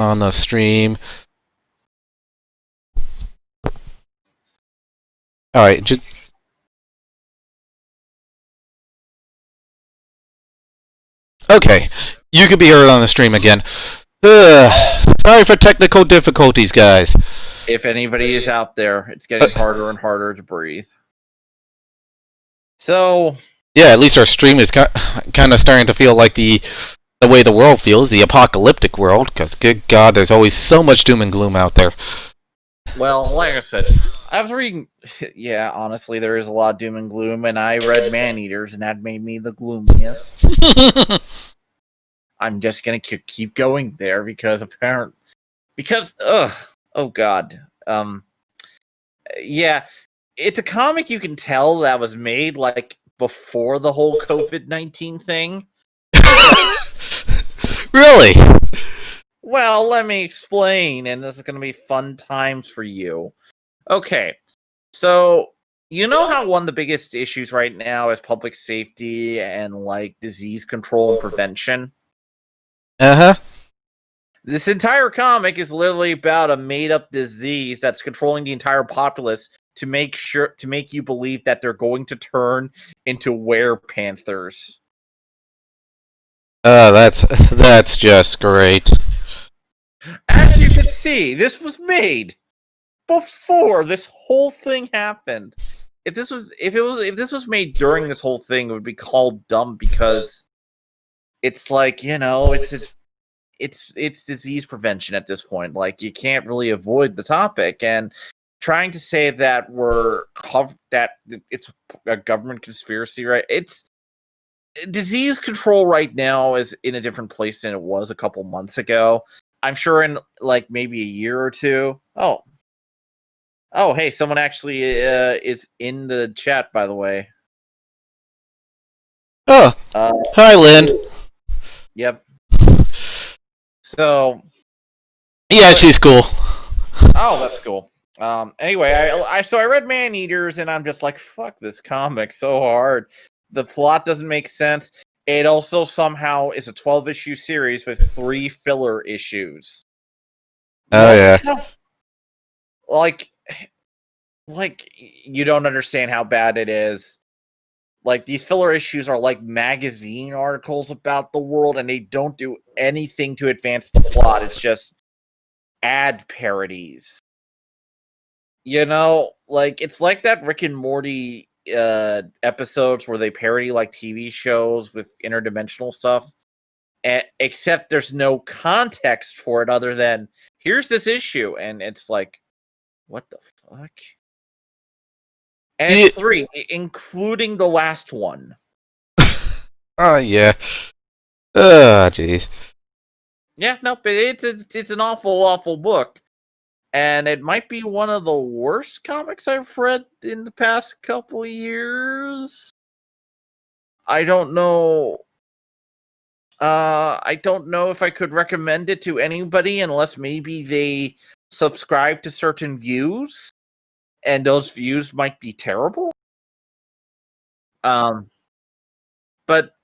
on the stream. Alright, just... Okay, you can be heard on the stream again. Sorry for technical difficulties, guys. If anybody is out there, it's getting harder and harder to breathe. So... Yeah, at least our stream is kind of starting to feel like the way the world feels, the apocalyptic world, because good God, there's always so much doom and gloom out there. Well, like I said, I was reading... Yeah, honestly, there is a lot of doom and gloom, and I read Man-Eaters, and that made me the gloomiest. I'm just gonna keep going there, because apparently... Because, oh God. Yeah, it's a comic you can tell that was made, like, before the whole COVID-19 thing. Really? Well, let me explain, and this is going to be fun times for you. Okay, so you know how one of the biggest issues right now is public safety and, like, disease control and prevention? Uh-huh. This entire comic is literally about a made-up disease that's controlling the entire populace to make you believe that they're going to turn into werepanthers. That's just great. As you can see, this was made before this whole thing happened. If this was made during this whole thing, it would be called dumb, because it's like, you know, it's disease prevention at this point. Like, you can't really avoid the topic, and trying to say that that it's a government conspiracy, right? It's disease control right now is in a different place than it was a couple months ago. I'm sure in, like, maybe a year or two. Oh, hey, someone actually is in the chat, by the way. Oh, hi, Lynn. Yep. So... Yeah, she's cool. Oh, that's cool. Anyway, I read Man-Eaters, and I'm just like, fuck this comic so hard. The plot doesn't make sense. It also somehow is a 12-issue series with 3 filler issues. Oh, yeah. Like, you don't understand how bad it is. Like, these filler issues are like magazine articles about the world, and they don't do anything to advance the plot. It's just ad parodies. You know, like, it's like that Rick and Morty episodes where they parody, like, TV shows with interdimensional stuff, except there's no context for it other than, here's this issue, and it's like, what the fuck? And it's 3, including the last one. Oh, yeah. Jeez. Yeah, no, but it's an awful, awful book. And it might be one of the worst comics I've read in the past couple years. I don't know. I don't know if I could recommend it to anybody unless maybe they subscribe to certain views, and those views might be terrible. But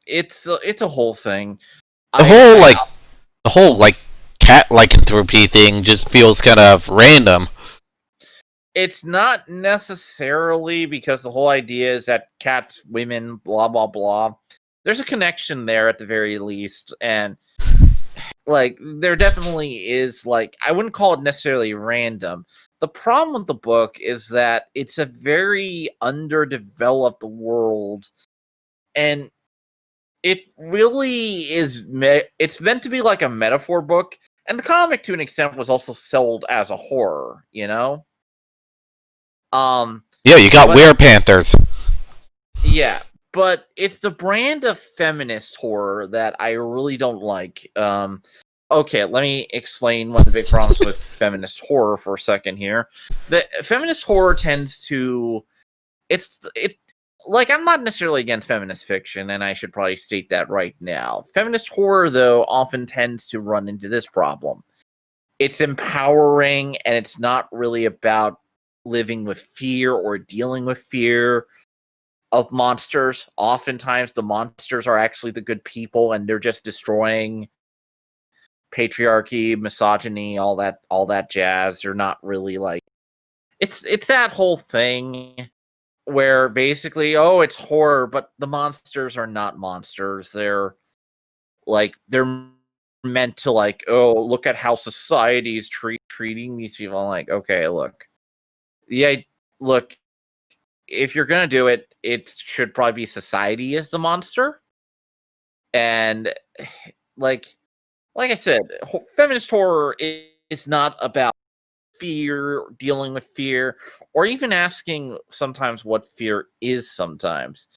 it's a whole thing. The whole cat lycanthropy thing just feels kind of random. It's not necessarily, because the whole idea is that cats, women, blah, blah, blah. There's a connection there at the very least. And, like, there definitely is, like, I wouldn't call it necessarily random. The problem with the book is that it's a very underdeveloped world. And it really is, it's meant to be like a metaphor book. And the comic, to an extent, was also sold as a horror, you know? Yeah, you got werepanthers. Yeah, but it's the brand of feminist horror that I really don't like. Okay, let me explain one of the big problems with feminist horror for a second here. The feminist horror tends to... It's like, I'm not necessarily against feminist fiction, and I should probably state that right now. Feminist horror, though, often tends to run into this problem. It's empowering, and it's not really about living with fear or dealing with fear of monsters. Oftentimes, the monsters are actually the good people, and they're just destroying patriarchy, misogyny, all that jazz. They're not really like it's that whole thing where basically, oh, it's horror, but the monsters are not monsters. They're meant to like, oh, look at how society is treating these people. I'm like, okay, look, yeah, look, if you're gonna do it, it should probably be society as the monster, and like I said, feminist horror is not about fear, dealing with fear, or even asking sometimes what fear is. Sometimes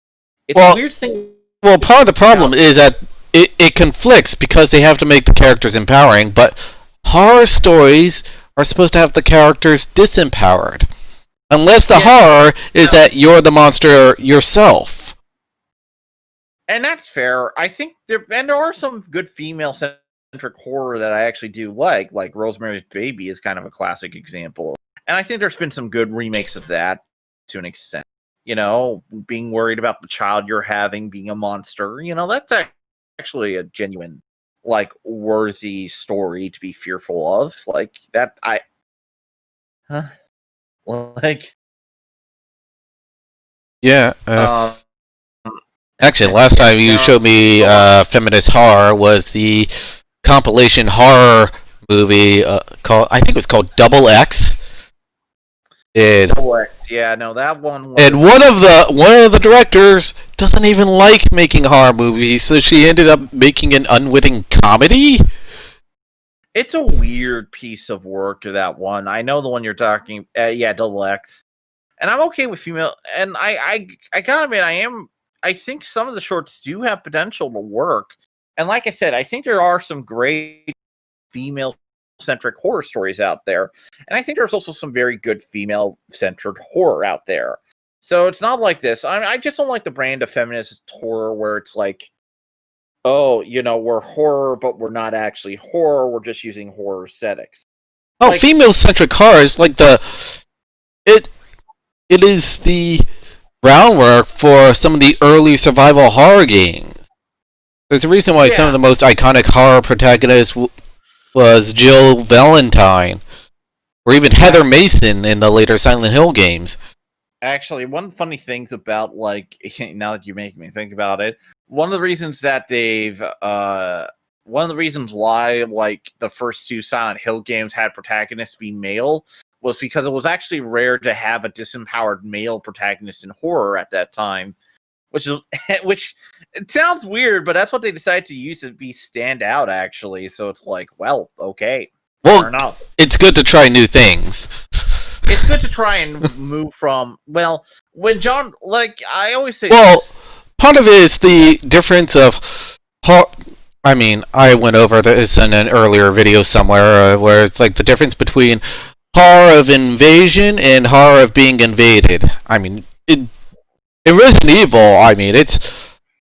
it's a Well, weird thing. well, part of the problem Now, is that it conflicts because they have to make the characters empowering, but horror stories are supposed to have the characters disempowered. Unless the horror is that you're the monster yourself. And that's fair. I think there are some good female centric horror that I actually do like Rosemary's Baby is kind of a classic example. And I think there's been some good remakes of that to an extent. You know, being worried about the child you're having being a monster, you know, that's actually a genuine, like, worthy story to be fearful of. Like, that, like, Yeah. um, Actually, last time you showed me feminist horror was the compilation horror movie called, I think it was called Double X. Double X, yeah, no, that one was... And one of the directors doesn't even like making horror movies, so she ended up making an unwitting comedy. It's a weird piece of work, that one. I know the one you're talking. Yeah, Double X, and I'm okay with female. And I gotta admit, I think some of the shorts do have potential to work. And like I said, I think there are some great female-centric horror stories out there, and I think there's also some very good female-centered horror out there. So it's not like this. I just don't like the brand of feminist horror where it's like, oh, you know, we're horror, but we're not actually horror. We're just using horror aesthetics. Oh, Like, female-centric horror is like it is the groundwork for some of the early survival horror games. There's a reason why some of the most iconic horror protagonists was Jill Valentine, or even Heather Mason in the later Silent Hill games. Actually, one funny things about, like, now that you make me think about it, one of the reasons that one of the reasons why, like, the first two Silent Hill games had protagonists be male was because it was actually rare to have a disempowered male protagonist in horror at that time, which it sounds weird, but that's what they decided to use to be stand out, actually. So it's like, well, okay, fair enough. It's good to try new things. It's good to try and move from, well, when John, like, I always say... Well, part of it is the difference of... I mean, I went over this in an earlier video somewhere, where it's like the difference between horror of invasion and horror of being invaded. I mean, in Resident Evil, I mean, it's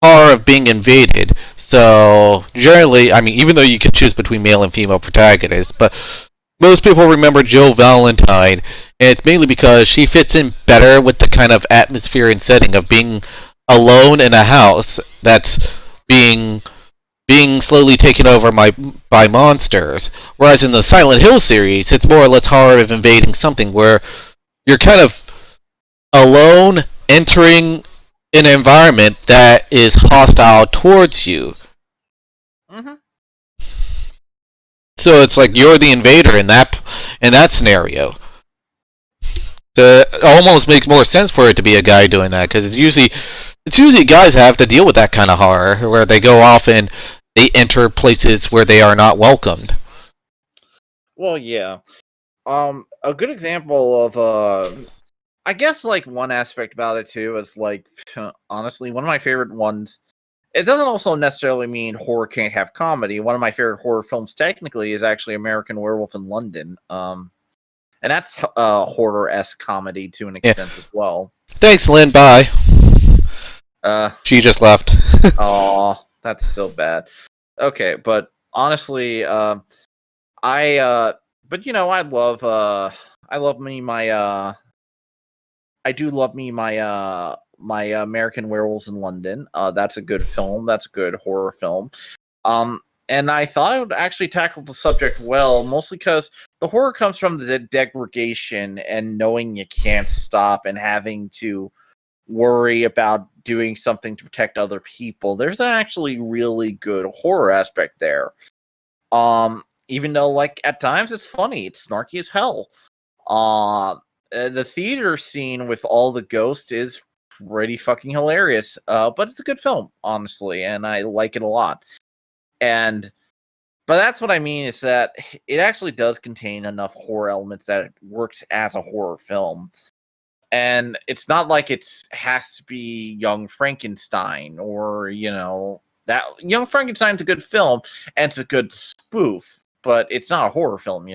horror of being invaded. So, generally, I mean, even though you could choose between male and female protagonists, but most people remember Jill Valentine, and it's mainly because she fits in better with the kind of atmosphere and setting of being alone in a house that's being slowly taken over by monsters. Whereas in the Silent Hill series, it's more or less horror of invading something where you're kind of alone entering an environment that is hostile towards you. Mm-hmm. So it's like you're the invader in that scenario. So it almost makes more sense for it to be a guy doing that, because it's usually guys have to deal with that kind of horror where they go off and they enter places where they are not welcomed. Well, yeah. A good example of I guess, like, one aspect about it too is, like, honestly, one of my favorite ones. It doesn't also necessarily mean horror can't have comedy. One of my favorite horror films, technically, is actually American Werewolf in London. And that's horror-esque comedy to an extent as well. Thanks, Lynn. Bye. She just left. Aw, that's so bad. Okay, but honestly, but you know, I do love me my American Werewolves in London. That's a good film. That's a good horror film. And I thought I would actually tackle the subject well, mostly because the horror comes from the degradation and knowing you can't stop and having to worry about doing something to protect other people. There's an actually really good horror aspect there. Even though, like, at times it's funny, it's snarky as hell. The theater scene with all the ghosts is pretty fucking hilarious. But it's a good film, honestly, and I like it a lot. But that's what I mean, is that it actually does contain enough horror elements that it works as a horror film. And it's not like it has to be Young Frankenstein or, that Young Frankenstein's a good film and it's a good spoof, but it's not a horror film,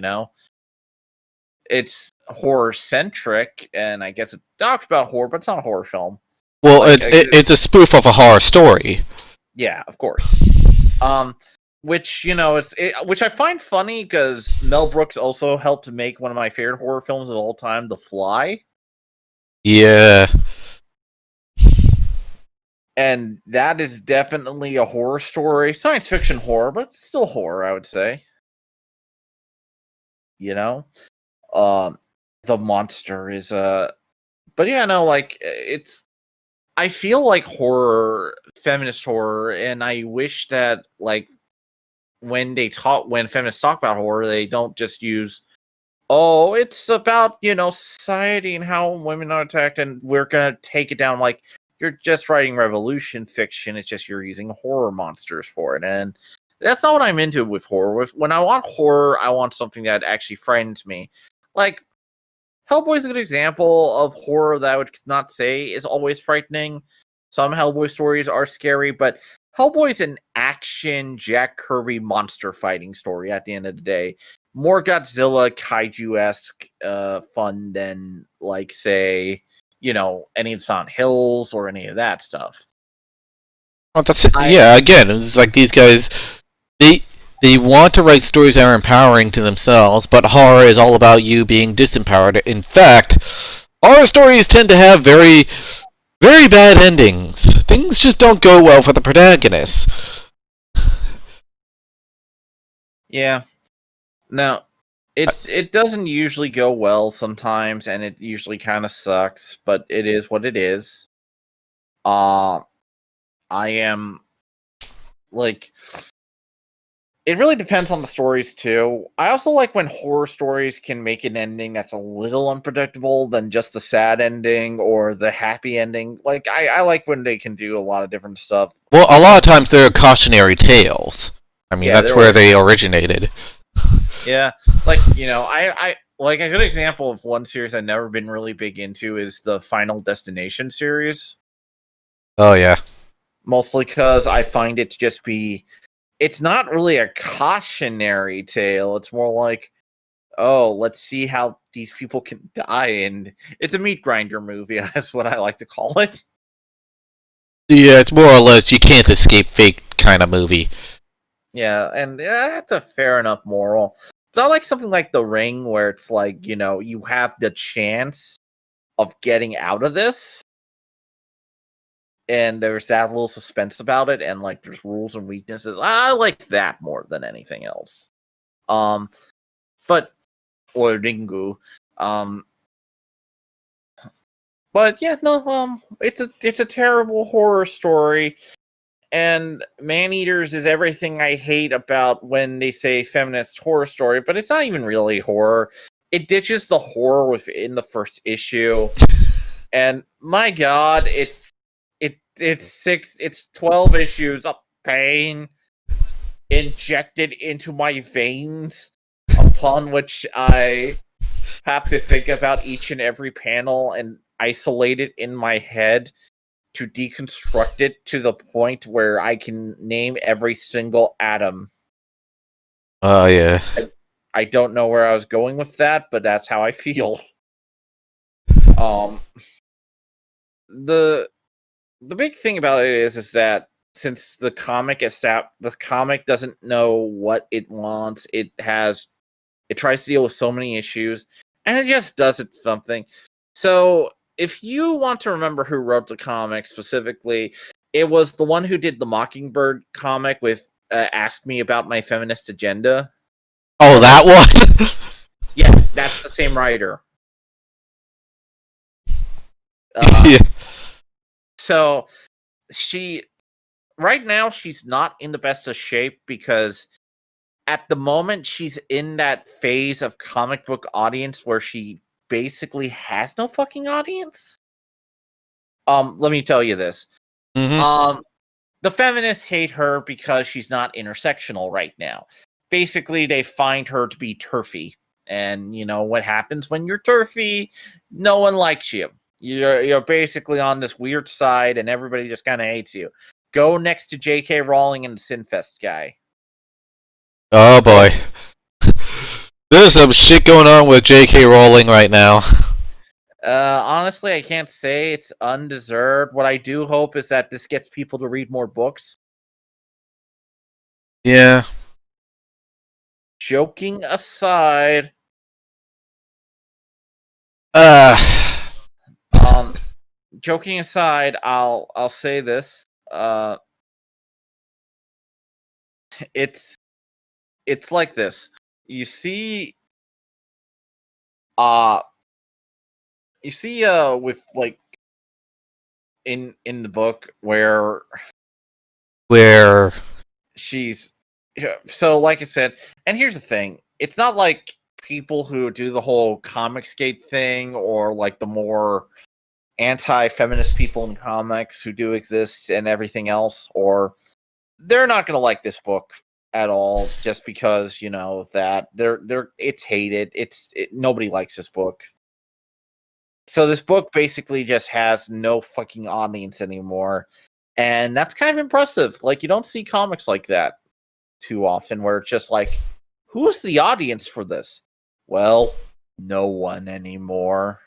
It's horror centric, and I guess it talks about horror, but it's not a horror film. Well, it's a spoof of a horror story. Yeah, of course. Which which I find funny because Mel Brooks also helped make one of my favorite horror films of all time, The Fly. Yeah. And that is definitely a horror story, science fiction horror, but it's still horror, I would say. The monster is but yeah, no, like it's. I feel like horror, feminist horror, and I wish that like when feminists talk about horror, they don't just use, oh, it's about, society and how women are attacked and we're gonna take it down. Like, you're just writing revolution fiction, it's just you're using horror monsters for it. And that's not what I'm into with horror. When I want horror, I want something that actually frightens me. Like, Hellboy's a good example of horror that I would not say is always frightening. Some Hellboy stories are scary, but Hellboy's an action Jack Kirby monster fighting story at the end of the day. More Godzilla kaiju-esque fun than, like, say, any of Silent Hills or any of that stuff. Well, that's it. Yeah, again, it's like these guys, they want to write stories that are empowering to themselves, but horror is all about you being disempowered. In fact, horror stories tend to have very, very bad endings. Things just don't go well for the protagonist. Yeah. No, it doesn't usually go well sometimes, and it usually kind of sucks, but it is what it is. I am, like, it really depends on the stories too. I also like when horror stories can make an ending that's a little unpredictable than just the sad ending or the happy ending. Like, I like when they can do a lot of different stuff. Well, a lot of times they're cautionary tales. I mean, that's where they originated. Yeah, like, I like a good example of one series I've never been really big into is the Final Destination series. Oh yeah. Mostly because I find it to just be, it's not really a cautionary tale. It's more like, oh, let's see how these people can die, and it's a meat grinder movie. That's what I like to call it. Yeah, it's more or less you can't escape fate kind of movie. Yeah, and that's a fair enough moral. But I like something like The Ring, where it's like, you have the chance of getting out of this, and there's that little suspense about it, and like there's rules and weaknesses. I like that more than anything else. Or Ringu. But yeah, no, it's a terrible horror story. And Man-Eaters is everything I hate about when they say feminist horror story, but it's not even really horror. It ditches the horror within the first issue. And my god, it's 12 issues of pain injected into my veins, upon which I have to think about each and every panel and isolate it in my head to deconstruct it to the point where I can name every single atom. Oh yeah. I don't know where I was going with that, but that's how I feel. The big thing about it is that since the comic doesn't know what it wants, it tries to deal with so many issues, and it just does it something. So if you want to remember who wrote the comic specifically, it was the one who did the Mockingbird comic with Ask Me About My Feminist Agenda. Oh, that one? Yeah, that's the same writer. Yeah. So right now she's not in the best of shape because at the moment she's in that phase of comic book audience where she basically has no fucking audience. Let me tell you this. Mm-hmm. The feminists hate her because she's not intersectional right now. Basically, they find her to be turfy. And you know what happens when you're turfy? No one likes you. You're basically on this weird side, and everybody just kind of hates you. Go next to J.K. Rowling and the Sinfest guy. Oh boy. There's some shit going on with J.K. Rowling right now. Honestly, I can't say it's undeserved. What I do hope is that this gets people to read more books. Yeah. Joking aside, Uh. joking aside, I'll say this. It's like this. You see, uh, with like in the book where Where? she's so like I said, and here's the thing: it's not like people who do the whole Comicsgate thing or like the more anti-feminist people in comics who do exist and everything else, or they're not going to like this book at all just because you know that it's hated. Nobody likes this book. So this book basically just has no fucking audience anymore. And that's kind of impressive. Like you don't see comics like that too often where it's just like, who's the audience for this? Well, no one anymore.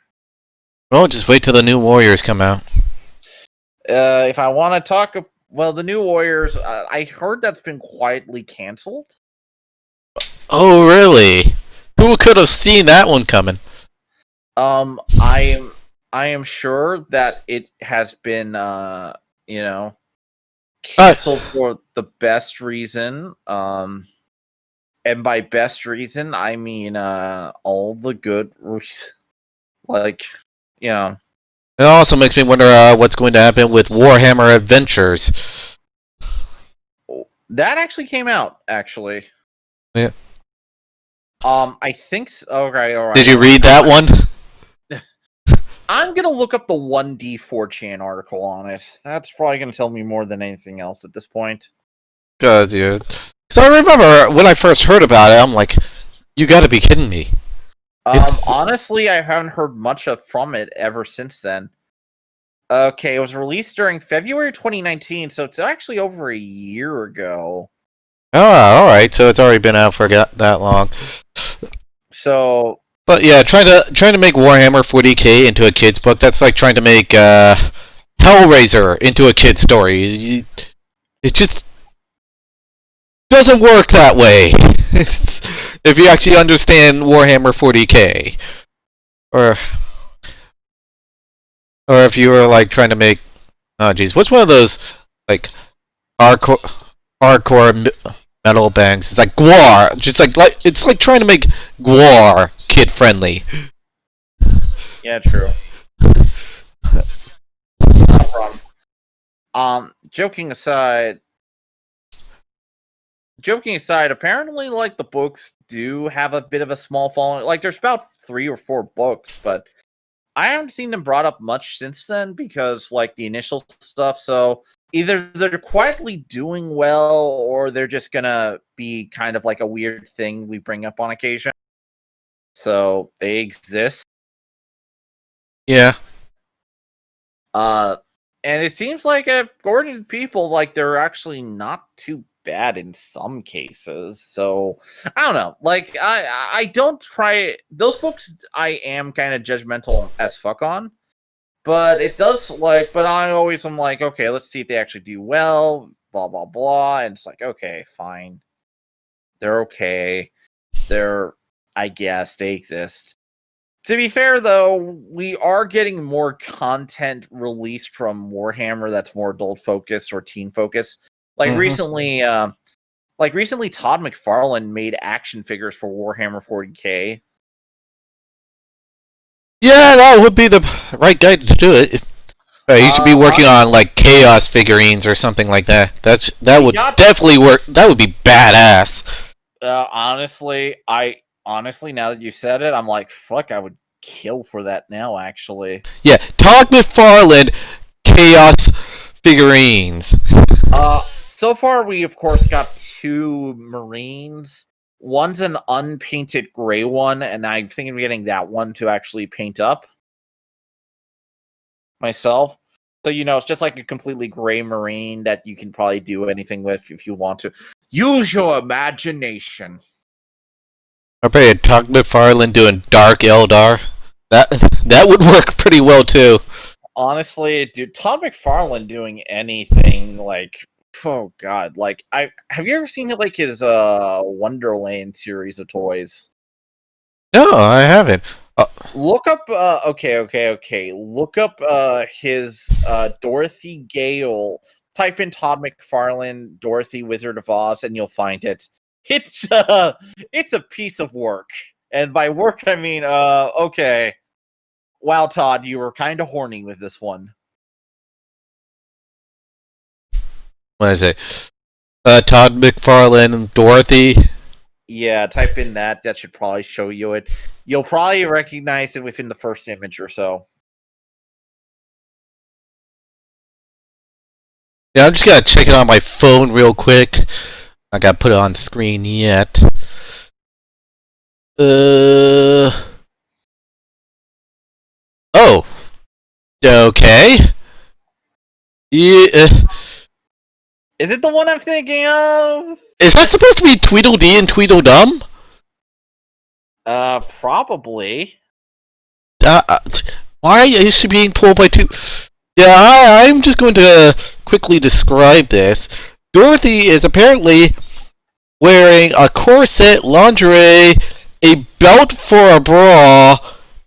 Oh, just wait till the new Warriors come out. If I want to talk, well, the new Warriors, I heard that's been quietly canceled. Oh, really? Who could have seen that one coming? I am sure that it has been, you know, canceled for the best reason. And by best reason, I mean all the good, like, you know. It also makes me wonder what's going to happen with Warhammer Adventures. That actually came out. Actually, Yeah. I think. Okay, all right. Did you read that one? I'm gonna look up the 1D4chan article on it. That's probably gonna tell me more than anything else at this point. Because I remember when I first heard about it, I'm like, you got to be kidding me. Honestly, I haven't heard much from it ever since then. Okay, it was released during February 2019, so it's actually over a year ago. Oh, all right. So it's already been out for that long. So, but yeah, trying to make Warhammer 40K into a kids book, that's like trying to make Hellraiser into a kid's story. It just doesn't work that way. If you actually understand Warhammer 40K, or if you were like trying to make, oh geez, what's one of those like hardcore metal bands? It's like Gwar, just like it's like trying to make Gwar kid friendly. yeah, true. Not a problem. Joking aside, apparently, like the books do have a bit of a small following. Like, there's about 3 or 4 books, but I haven't seen them brought up much since then because, like, the initial stuff. So either they're quietly doing well, or they're just gonna be kind of like a weird thing we bring up on occasion. So they exist. Yeah. And it seems like, according to people, like they're actually not too bad in some cases. So I don't know. Like I don't try those books. I am kind of judgmental as fuck on, but it does like. But I always am like, okay, let's see if they actually do well. Blah blah blah. And it's like, okay, fine. They're okay. I guess they exist. To be fair, though, we are getting more content released from Warhammer that's more adult focused or teen focused. Like recently, Like recently, Todd McFarlane made action figures for Warhammer 40K. Yeah, that would be the right guy to do it. He should be working on like chaos figurines or something like that. That would definitely work. That would be badass. Honestly, now that you said it, I'm like, fuck, I would kill for that now. Actually, yeah, Todd McFarlane chaos figurines. So far we of course got 2 Marines. One's an unpainted gray one, and I'm thinking of getting that one to actually paint up myself. So, it's just like a completely gray Marine that you can probably do anything with if you want to. Use your imagination. I bet Todd McFarlane doing Dark Eldar. That would work pretty well too. Honestly, dude, Todd McFarlane doing anything like, oh god, like have you ever seen like his Wonderland series of toys? No, I haven't. Look up okay. Look up his Dorothy Gale. Type in Todd McFarlane Dorothy Wizard of Oz and you'll find it. It's a piece of work. And by work I mean okay. Wow, Todd, you were kind of horny with this one. What is it? Todd McFarlane and Dorothy. Yeah, type in that. That should probably show you it. You'll probably recognize it within the first image or so. Yeah, I'm just gonna check it on my phone real quick. I gotta put it on screen yet. Oh. Okay. Yeah. Is it the one I'm thinking of? Is that supposed to be Tweedledee and Tweedledum? Probably. Why is she being pulled by two? Yeah, I'm just going to quickly describe this. Dorothy is apparently wearing a corset, lingerie, a belt for a bra,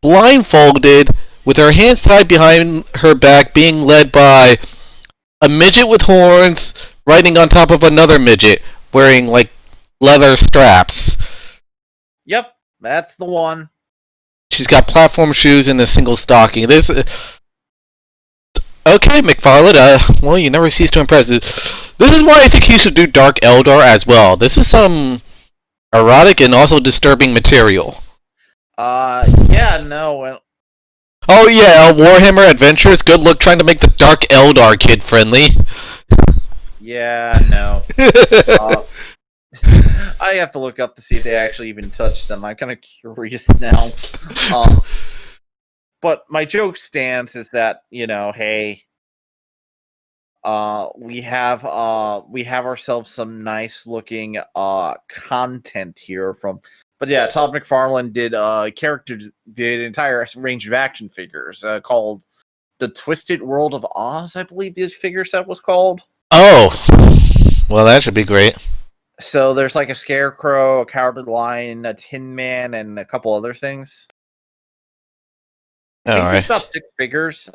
blindfolded, with her hands tied behind her back, being led by a midget with horns riding on top of another midget wearing like leather straps. Yep, that's the one. She's got platform shoes and a single stocking. This. Okay, McFarlane. Well, you never cease to impress. This is why I think he should do Dark Eldar as well. This is some erotic and also disturbing material. Yeah, no. Oh yeah, Warhammer Adventures. Good luck trying to make the Dark Eldar kid friendly. Yeah, no. I have to look up to see if they actually even touched them. I'm kind of curious now. But my joke stance is that, hey, we have ourselves some nice looking content here from. But yeah, Todd McFarlane did did entire range of action figures called The Twisted World of Oz, I believe this figure set was called. Oh, well, that should be great. So there's like a scarecrow, a cowardly lion, a tin man, and a couple other things. I think there's about 6 figures.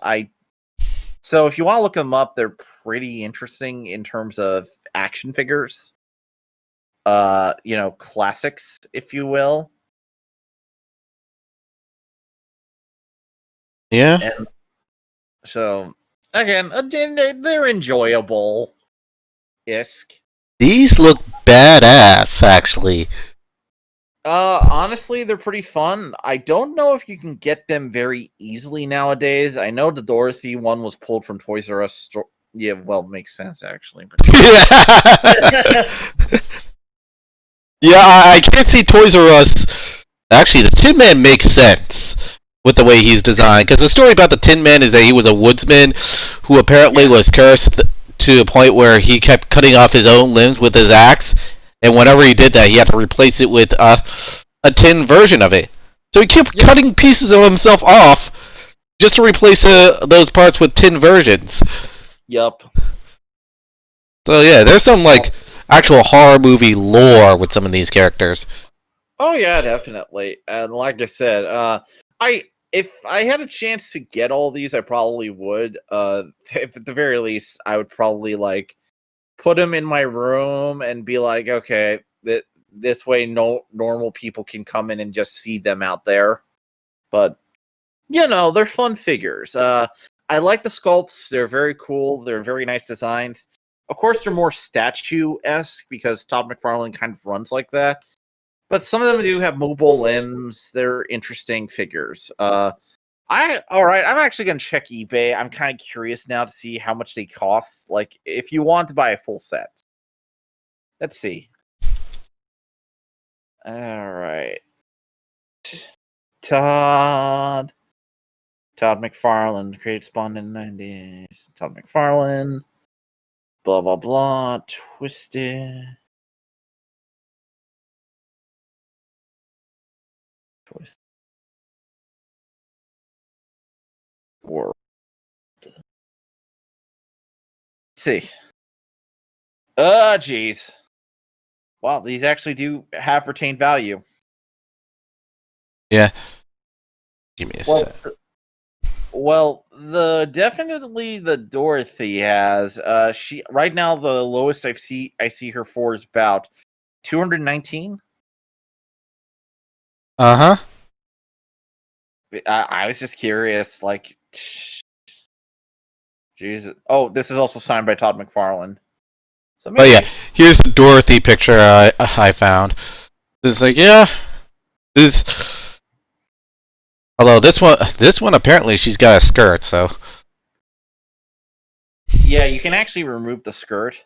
So if you want to look them up, they're pretty interesting in terms of action figures. Classics, if you will. Yeah. And so again, they're enjoyable. Isk. These look badass, actually. Honestly, they're pretty fun. I don't know if you can get them very easily nowadays. I know the Dorothy one was pulled from Toys R Us store. Yeah, well, makes sense actually. Yeah, I can't see Toys R Us. Actually, the Tin Man makes sense with the way he's designed. Because the story about the Tin Man is that he was a woodsman who apparently was cursed to a point where he kept cutting off his own limbs with his axe. And whenever he did that, he had to replace it with a tin version of it. So he kept cutting pieces of himself off just to replace those parts with tin versions. Yup. So yeah, there's some like actual horror movie lore with some of these characters. Oh yeah, definitely. And like I said, if I had a chance to get all these, I probably would. If at the very least, I would probably like put them in my room and be like, okay, this way no normal people can come in and just see them out there. But they're fun figures. I like the sculpts. They're very cool. They're very nice designs. Of course, they're more statue-esque because Todd McFarlane kind of runs like that. But some of them do have mobile limbs. They're interesting figures. All right. I'm actually gonna check eBay. I'm kind of curious now to see how much they cost. Like, if you want to buy a full set. Let's see. All right. Todd McFarlane, created Spawn in the 90s. Todd McFarlane. Blah, blah, blah. Twisted. World. Let's see. Jeez. Wow, these actually do have retained value. Yeah. Give me a sec. Well, definitely the Dorothy has. She right now the lowest I see her for is about 219. Uh-huh. I was just curious, like, Jesus. Oh, this is also signed by Todd McFarlane. So maybe... Oh yeah, here's the Dorothy picture I found. It's like, yeah, this. Although this one apparently she's got a skirt, so. Yeah, you can actually remove the skirt.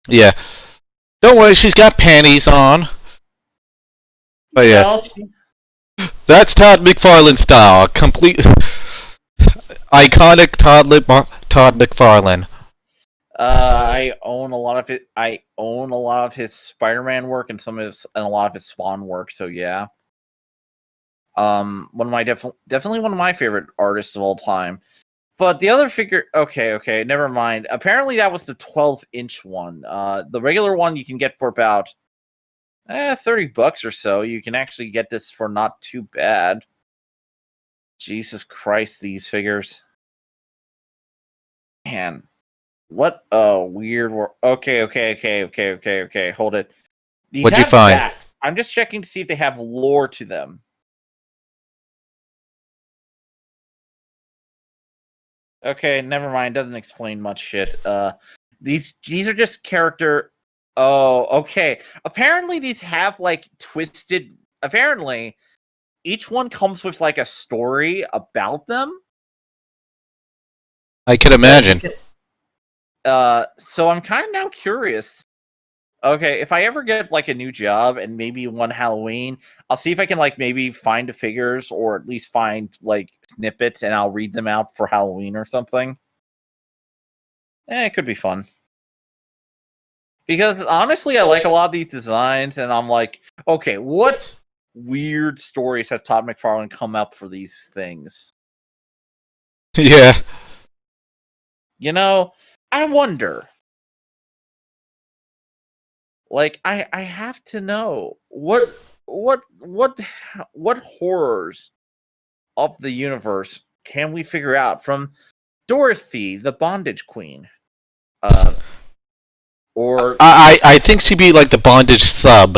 Yeah, don't worry, she's got panties on. But yeah, that's Todd McFarlane style, complete, iconic Todd McFarlane. I own a lot of it. I own a lot of his Spider-Man work and a lot of his Spawn work. So yeah, one of my definitely one of my favorite artists of all time. But the other figure, okay, never mind. Apparently that was the 12-inch one. The regular one you can get for about $30 or so. You can actually get this for not too bad. Jesus Christ, these figures, man. What a weird world. Okay. Hold it. These What'd you find? Facts. I'm just checking to see if they have lore to them. Okay, never mind. Doesn't explain much shit. These are just character. Oh, okay. Apparently these have like twisted. Apparently, each one comes with like a story about them. I can imagine. So I'm kind of now curious. Okay, if I ever get like a new job and maybe one Halloween, I'll see if I can like maybe find the figures or at least find like snippets and I'll read them out for Halloween or something. It could be fun. Because honestly, I like a lot of these designs and I'm like, okay, what weird stories has Todd McFarlane come up for these things? Yeah. I wonder. Like, I have to know what horrors of the universe can we figure out from Dorothy, the Bondage Queen? Or I think she'd be like the bondage sub.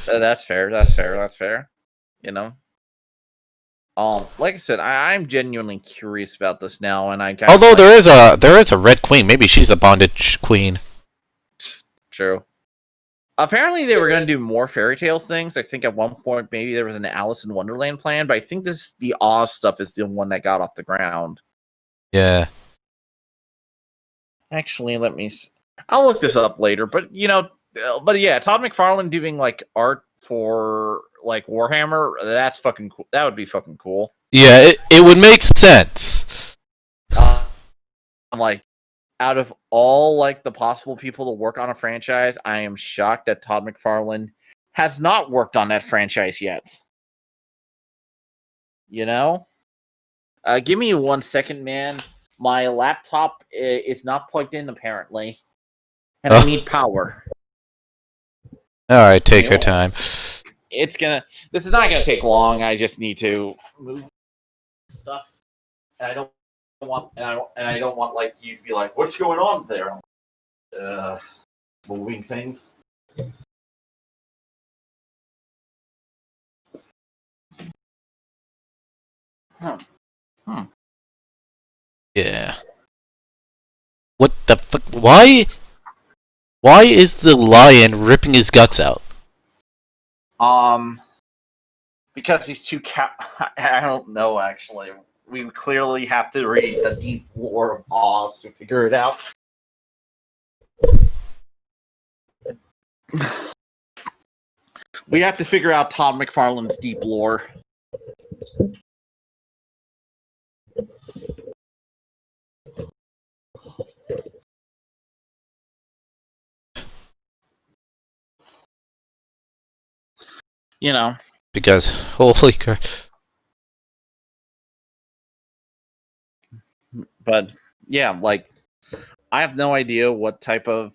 That's fair. Like I said, I'm genuinely curious about this now, and Although there is a red queen. Maybe she's the bondage queen. True. Apparently, they were going to do more fairy tale things. I think at one point maybe there was an Alice in Wonderland plan, but I think the Oz stuff is the one that got off the ground. Yeah. Actually, I'll look this up later. But yeah, Todd McFarlane doing like art for like Warhammer. That's fucking cool. That would be fucking cool. Yeah, it would make sense. I'm like, out of all like the possible people to work on a franchise, I am shocked that Todd McFarlane has not worked on that franchise yet. Give me 1 second, man. My laptop is not plugged in apparently, and I need power. All right, take your time. This is not gonna take long. I just need to move stuff, and I don't want like you to be like, "What's going on there?" moving things. Yeah. What the fuck? Why? Why is the lion ripping his guts out? Because he's too I don't know, actually. We clearly have to read the deep lore of Oz to figure it out. We have to figure out Todd McFarlane's deep lore. You know. Because, holy crap. But, yeah, like, I have no idea what type of,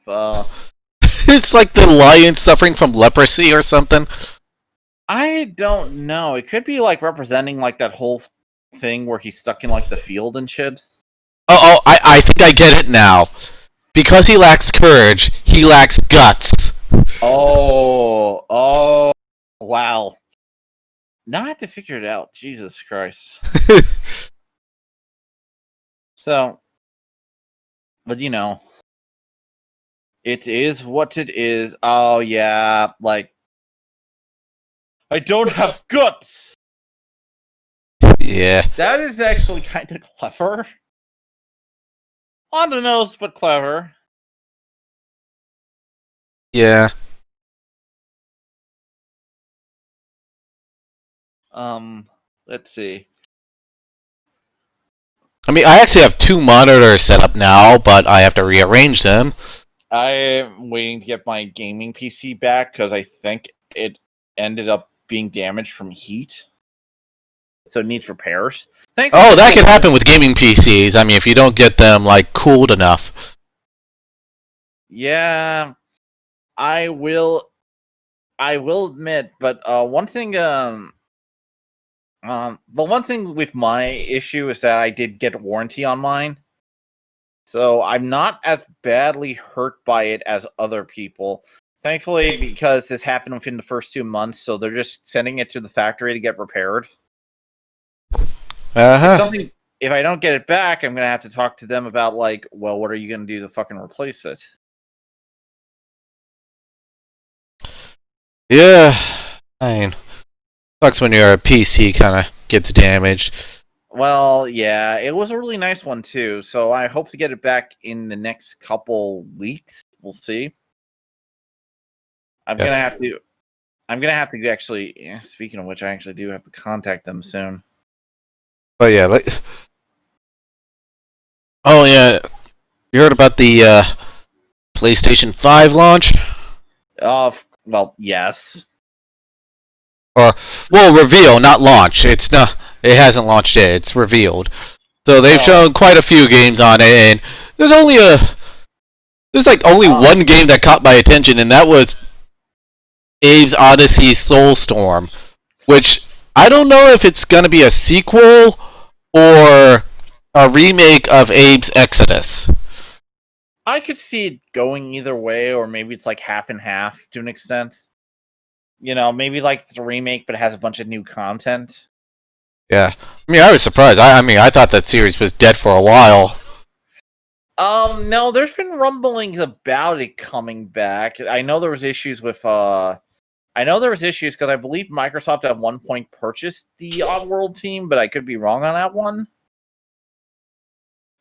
It's like the lion suffering from leprosy or something. I don't know. It could be, like, representing, like, that whole thing where he's stuck in, like, the field and shit. I think I get it now. Because he lacks courage, he lacks guts. Oh, wow. Now I have to figure it out. Jesus Christ. So, but you know, it is what it is. Oh, yeah, like, I don't have guts! Yeah. That is actually kind of clever. On the nose, but clever. Yeah. Let's see. I mean, I actually have 2 monitors set up now, but I have to rearrange them. I'm waiting to get my gaming PC back because I think it ended up being damaged from heat. So it needs repairs. Oh, that could happen with gaming PCs. I mean, if you don't get them, like, cooled enough. Yeah, I will admit, but one thing with my issue is that I did get a warranty on mine. So I'm not as badly hurt by it as other people. Thankfully, because this happened within the first 2 months, so they're just sending it to the factory to get repaired. If I don't get it back, I'm gonna have to talk to them about, like, well, what are you gonna do to fucking replace it? Yeah. I mean, sucks when your PC kind of gets damaged. Well, yeah, it was a really nice one too. So I hope to get it back in the next couple weeks. We'll see. I'm gonna have to actually. Yeah, speaking of which, I actually do have to contact them soon. But yeah, oh yeah, you heard about the PlayStation 5 launch? Well, yes. Well, reveal, not launch. It's not. It hasn't launched yet. It's revealed. So they've shown quite a few games on it, and there's only one game that caught my attention, and that was Abe's Odyssey Soulstorm, which I don't know if it's gonna be a sequel or a remake of Abe's Exodus. I could see it going either way, or maybe it's like half and half to an extent. You know, maybe like it's a remake, but it has a bunch of new content. Yeah, I mean, I was surprised. I mean, I thought that series was dead for a while. No, there's been rumblings about it coming back. I know there was issues with because I believe Microsoft at one point purchased the Oddworld team, but I could be wrong on that one.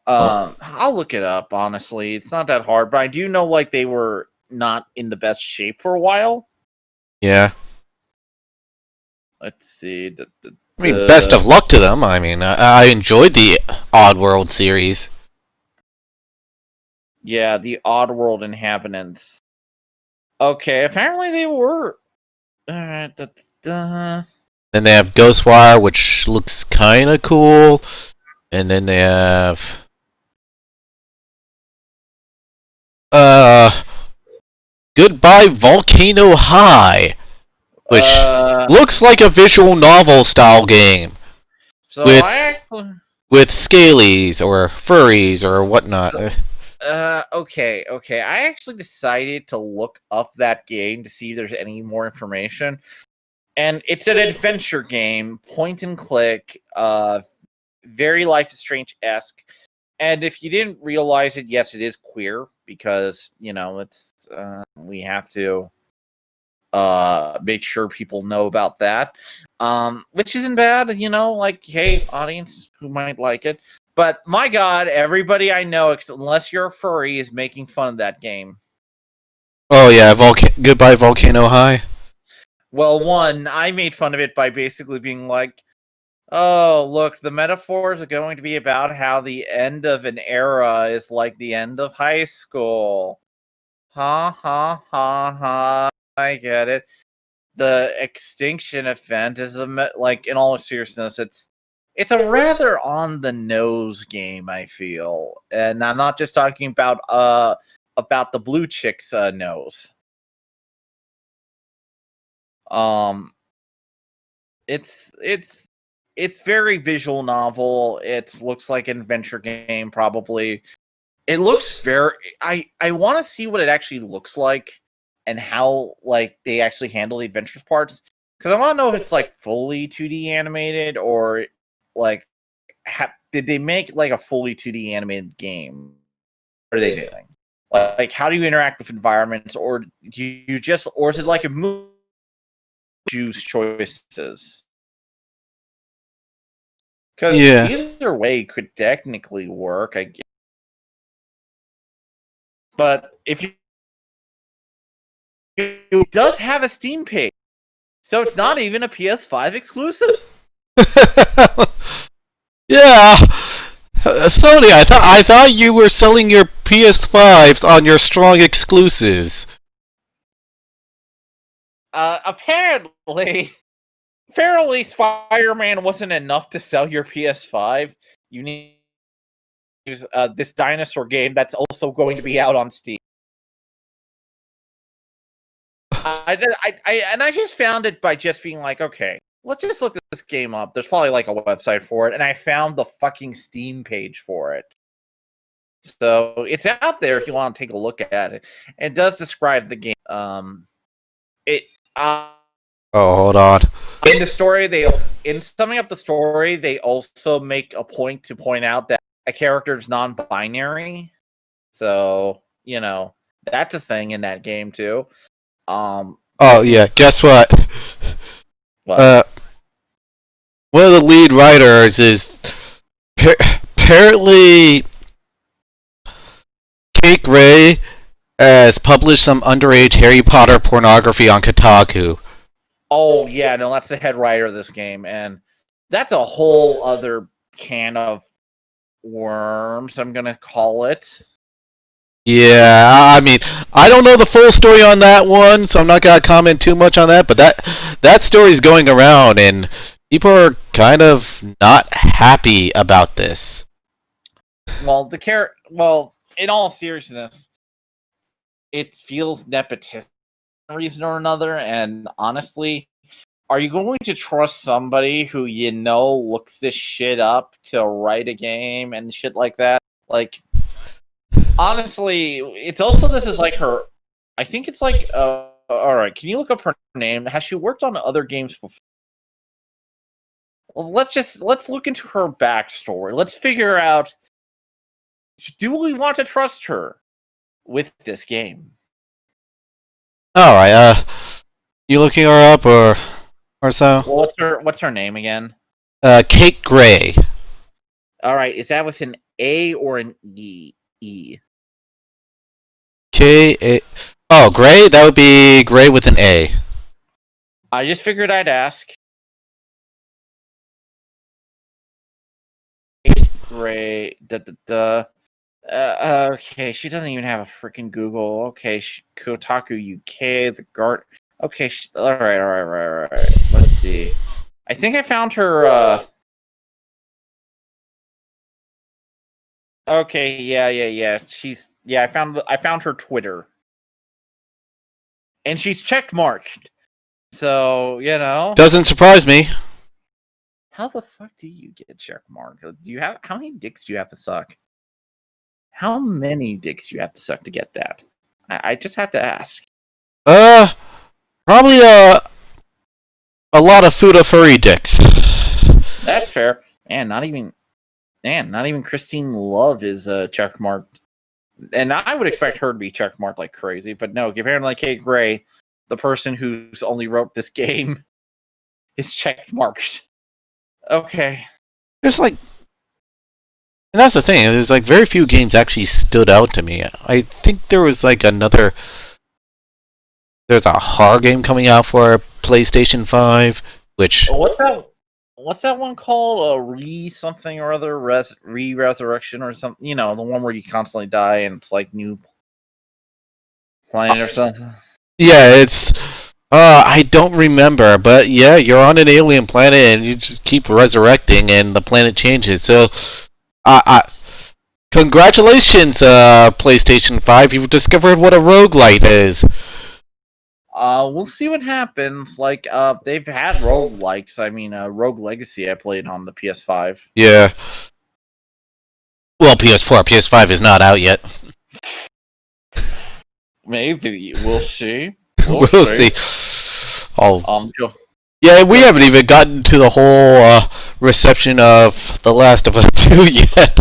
I'll look it up, honestly. It's not that hard, but I do know, like, they were not in the best shape for a while. Yeah. Let's see. I mean, best of luck to them. I mean, I enjoyed the Oddworld series. Yeah, the Oddworld inhabitants. Okay, apparently they were. Alright, Then they have Ghostwire, which looks kind of cool. And then they have Goodbye Volcano High, which looks like a visual novel style game. So with scalies or furries or whatnot. Okay. I actually decided to look up that game to see if there's any more information. And it's an adventure game, point and click, very Life is Strange-esque. And if you didn't realize it, yes, it is queer because, it's we have to make sure people know about that. Which isn't bad, like, hey, audience who might like it. But my god, everybody I know, unless you're a furry, is making fun of that game. Oh yeah, Goodbye Volcano High. Well, one, I made fun of it by basically being like, oh, look, the metaphors are going to be about how the end of an era is like the end of high school. Ha ha ha ha. I get it. The extinction event is like, in all seriousness, it's a rather on the nose game, I feel. And I'm not just talking about the blue chick's nose. It's very visual novel. It looks like an adventure game, probably. It looks very. I want to see what it actually looks like and how like they actually handle the adventures parts, because I want to know if it's like fully 2D animated or like did they make like a fully 2D animated game? What are they doing? Like how do you interact with environments, or do you just, or is it like a movie choose choices? Because Yeah. either way could technically work, I guess. But if you it does have a Steam page, so it's not even a PS5 exclusive. Yeah. Sony, I thought you were selling your PS5s on your strong exclusives. Apparently, Spider-Man wasn't enough to sell your PS5. You need to use this dinosaur game that's also going to be out on Steam. I just found it by just being like, okay, let's just look this game up. There's probably like a website for it, and I found the fucking Steam page for it. So it's out there if you want to take a look at it. It does describe the game. It Oh, hold on. in the story, in summing up the story, they also make a point to point out that a character is non-binary. So that's a thing in that game too. Oh yeah, guess what? What? One of the lead writers is apparently Kate Gray has published some underage Harry Potter pornography on Kotaku. Oh yeah, no, that's the head writer of this game, and that's a whole other can of worms, I'm gonna call it. Yeah, I mean, I don't know the full story on that one, so I'm not gonna comment too much on that. But that story's going around, and people are kind of not happy about this. Well, in all seriousness, it feels nepotistic for one reason or another, and honestly, are you going to trust somebody who looks this shit up to write a game and shit like that? Like, honestly, it's also, this is like her. I think it's like, all right. Can you look up her name? Has she worked on other games before? Well, let's look into her backstory. Let's figure out, do we want to trust her with this game? All right, you looking her up or so? Well, what's her name again? Kate Gray. All right, is that with an A or an E? E. K-A. Oh, Gray? That would be Gray with an A. I just figured I'd ask. Gray. Okay, she doesn't even have a freaking Google. Okay, Kotaku UK, the Guard. Okay, all right. Let's see. I think I found her. Okay, yeah. I found her Twitter, and she's checkmarked. So Doesn't surprise me. how the fuck do you get checkmarked? How many dicks do you have to suck? How many dicks do you have to suck to get that? I just have to ask. Probably a lot of Fuda furry dicks. That's fair. And not even Christine Love is checkmarked. And I would expect her to be checkmarked like crazy, but no, apparently Kate Gray, the person who's only wrote this game, is checkmarked. Okay. It's like, and that's the thing. There's like very few games actually stood out to me. I think there was like there's a horror game coming out for PlayStation 5, which What's that one called? Something or other, resurrection or something. You know, the one where you constantly die and it's like new planet or something. Yeah, it's I don't remember, but yeah, you're on an alien planet and you just keep resurrecting and the planet changes. So congratulations, PlayStation 5, you've discovered what a roguelite is. We'll see what happens. Like, they've had roguelikes. I mean, Rogue Legacy I played on the PS5. Yeah. Well, PS4, PS5 is not out yet. Maybe we'll see. We'll see. Yeah, we haven't even gotten to the whole reception of The Last of Us 2 yet.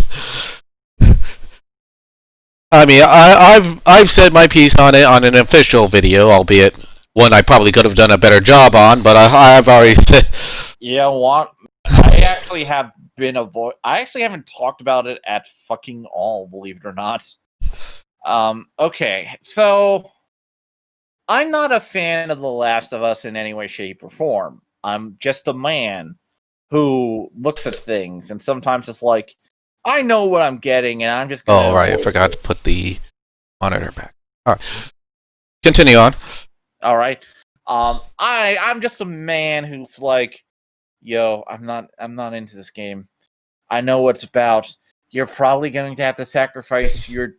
I mean, I've said my piece on it on an official video, albeit one I probably could have done a better job on, but I've already said. Yeah, I actually have been I actually haven't talked about it at fucking all, believe it or not. Okay, so I'm not a fan of The Last of Us in any way, shape, or form. I'm just a man who looks at things, and sometimes it's like, I know what I'm getting, and I'm just gonna... Oh, right, I forgot to put the monitor back. All right. Continue on. All right. I'm just a man who's like, yo, I'm not into this game. I know what it's about. You're probably going to have to sacrifice you're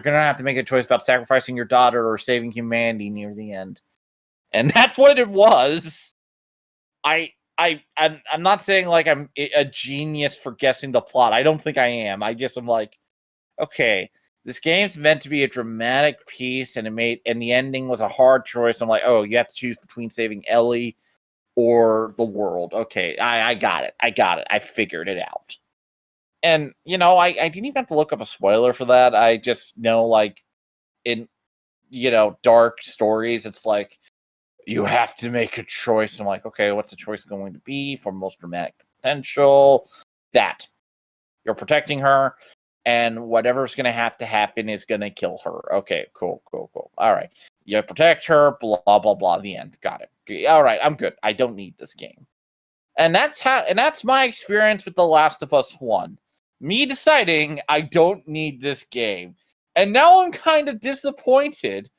going to have to make a choice about sacrificing your daughter or saving humanity near the end. And that's what it was. I'm not saying like I'm a genius for guessing the plot. I don't think I am. I just am like, okay, this game's meant to be a dramatic piece, and the ending was a hard choice. I'm like, oh, you have to choose between saving Ellie or the world. Okay, I got it. I figured it out. And you know, I didn't even have to look up a spoiler for that. I just know, like, in dark stories, it's like, you have to make a choice. I'm like, okay, what's the choice going to be for most dramatic potential? That you're protecting her, and whatever's going to have to happen is going to kill her. Okay, cool. All right, you protect her. Blah blah blah. The end. Got it. All right, I'm good. I don't need this game. And that's my experience with The Last of Us 1. Me deciding I don't need this game, and now I'm kind of disappointed.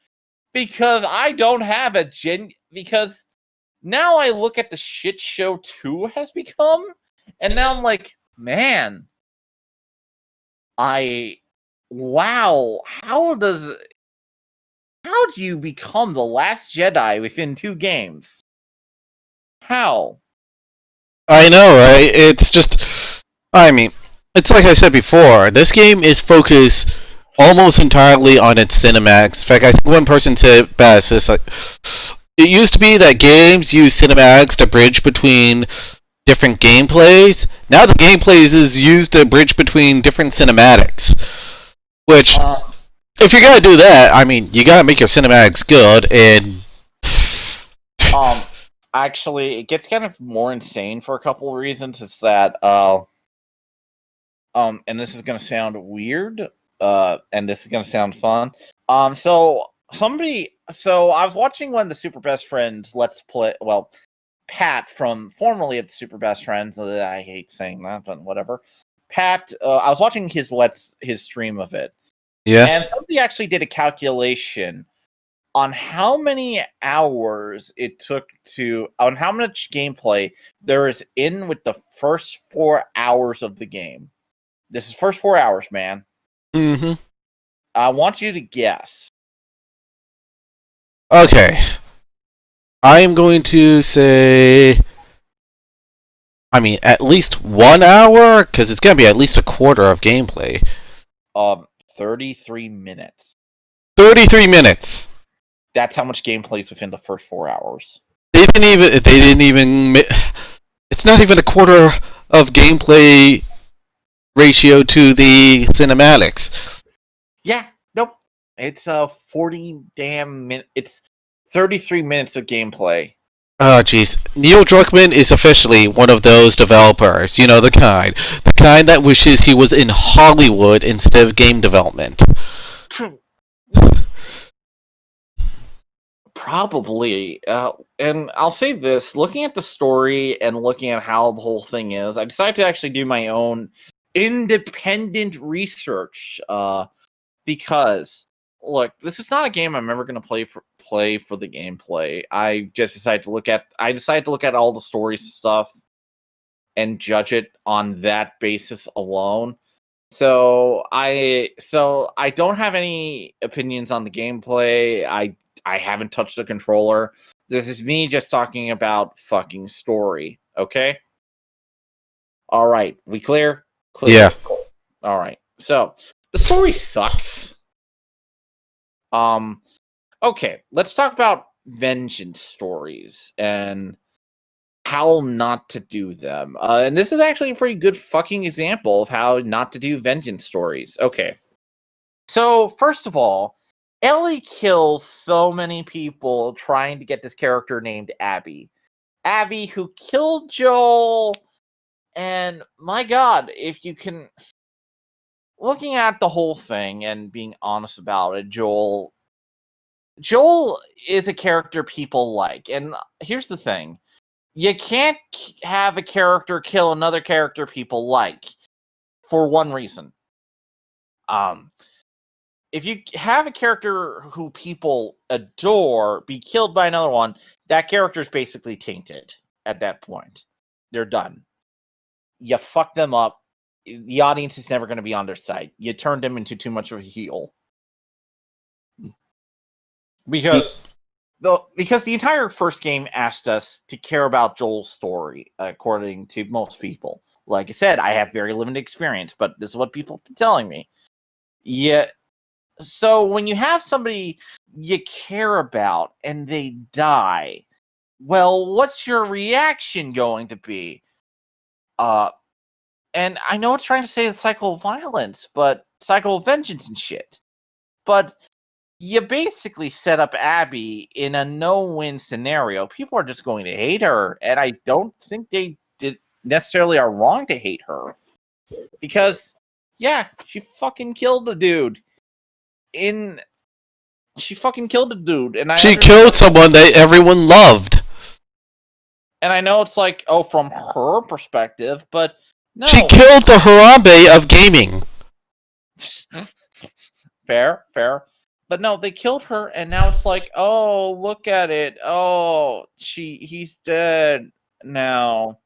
Because I don't have because now I look at the shit show 2 has become, and now I'm like, man, wow, how do you become the last Jedi within 2 games? How? I know, right? It's just, I mean, it's like I said before, this game is focused almost entirely on its cinematics. In fact, I think one person said it best. It's like, it used to be that games use cinematics to bridge between different gameplays. Now the gameplays is used to bridge between different cinematics. Which, if you're gonna do that, I mean, you gotta make your cinematics good. And actually, it gets kind of more insane for a couple of reasons. It's that, and this is gonna sound weird. And this is gonna sound fun. So I was watching one of the Super Best Friends Let's Play. Well, Pat from formerly of the Super Best Friends. I hate saying that, but whatever. Pat, I was watching his stream of it. Yeah. And somebody actually did a calculation on how many hours it took on how much gameplay there is in with the first 4 hours of the game. This is first 4 hours, man. Mm-hmm. I want you to guess. Okay. I am going to say, I mean, at least 1 hour, because it's going to be at least a quarter of gameplay. 33 minutes. 33 minutes. That's how much gameplay is within the first 4 hours. They didn't even. It's not even a quarter of gameplay ratio to the cinematics. Yeah, nope. It's 40 damn minutes. It's 33 minutes of gameplay. Oh, jeez. Neil Druckmann is officially one of those developers. You know, the kind that wishes he was in Hollywood instead of game development. Probably. And I'll say this, looking at the story and looking at how the whole thing is, I decided to actually do my own independent research. Because, look, this is not a game I'm ever going to play for the gameplay. I decided to look at all the story stuff and judge it on that basis alone. So I don't have any opinions on the gameplay. I haven't touched the controller. This is me just talking about fucking story. Okay? All right. We clear? Clear. Yeah. All right. So, the story sucks. Okay, let's talk about vengeance stories and how not to do them. And this is actually a pretty good fucking example of how not to do vengeance stories. Okay. So, first of all, Ellie kills so many people trying to get this character named Abby. Abby, who killed Joel. And my god, if you can... Looking at the whole thing and being honest about it, Joel is a character people like. And here's the thing. You can't have a character kill another character people like for one reason. If you have a character who people adore be killed by another one, that character is basically tainted at that point. They're done. You fuck them up. The audience is never going to be on their side. You turned them into too much of a heel. Because the entire first game asked us to care about Joel's story, according to most people. Like I said, I have very limited experience, but this is what people have been telling me. Yeah. So when you have somebody you care about and they die, well, what's your reaction going to be? And I know it's trying to say the cycle of violence, but cycle of vengeance and shit. But you basically set up Abby in a no-win scenario. People are just going to hate her, and I don't think they necessarily are wrong to hate her. Because, yeah, she fucking killed the dude. She fucking killed the dude, and she killed someone that everyone loved. And I know it's like, oh, from her perspective, but no. She killed the Harambe of gaming. Fair. But no, they killed her, and now it's like, oh, look at it. Oh, he's dead now.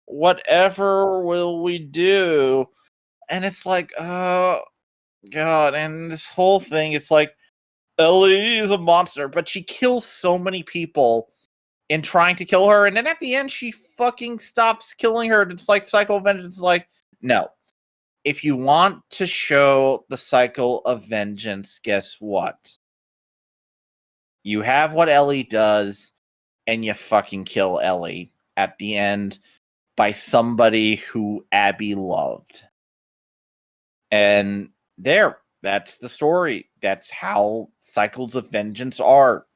Whatever will we do? And it's like, oh, God. And this whole thing, it's like, Ellie is a monster, but she kills so many people in trying to kill her, and then at the end, she fucking stops killing her. It's like Cycle of Vengeance is like, no. If you want to show the cycle of vengeance, guess what? You have what Ellie does, and you fucking kill Ellie at the end by somebody who Abby loved. And that's the story. That's how cycles of vengeance are.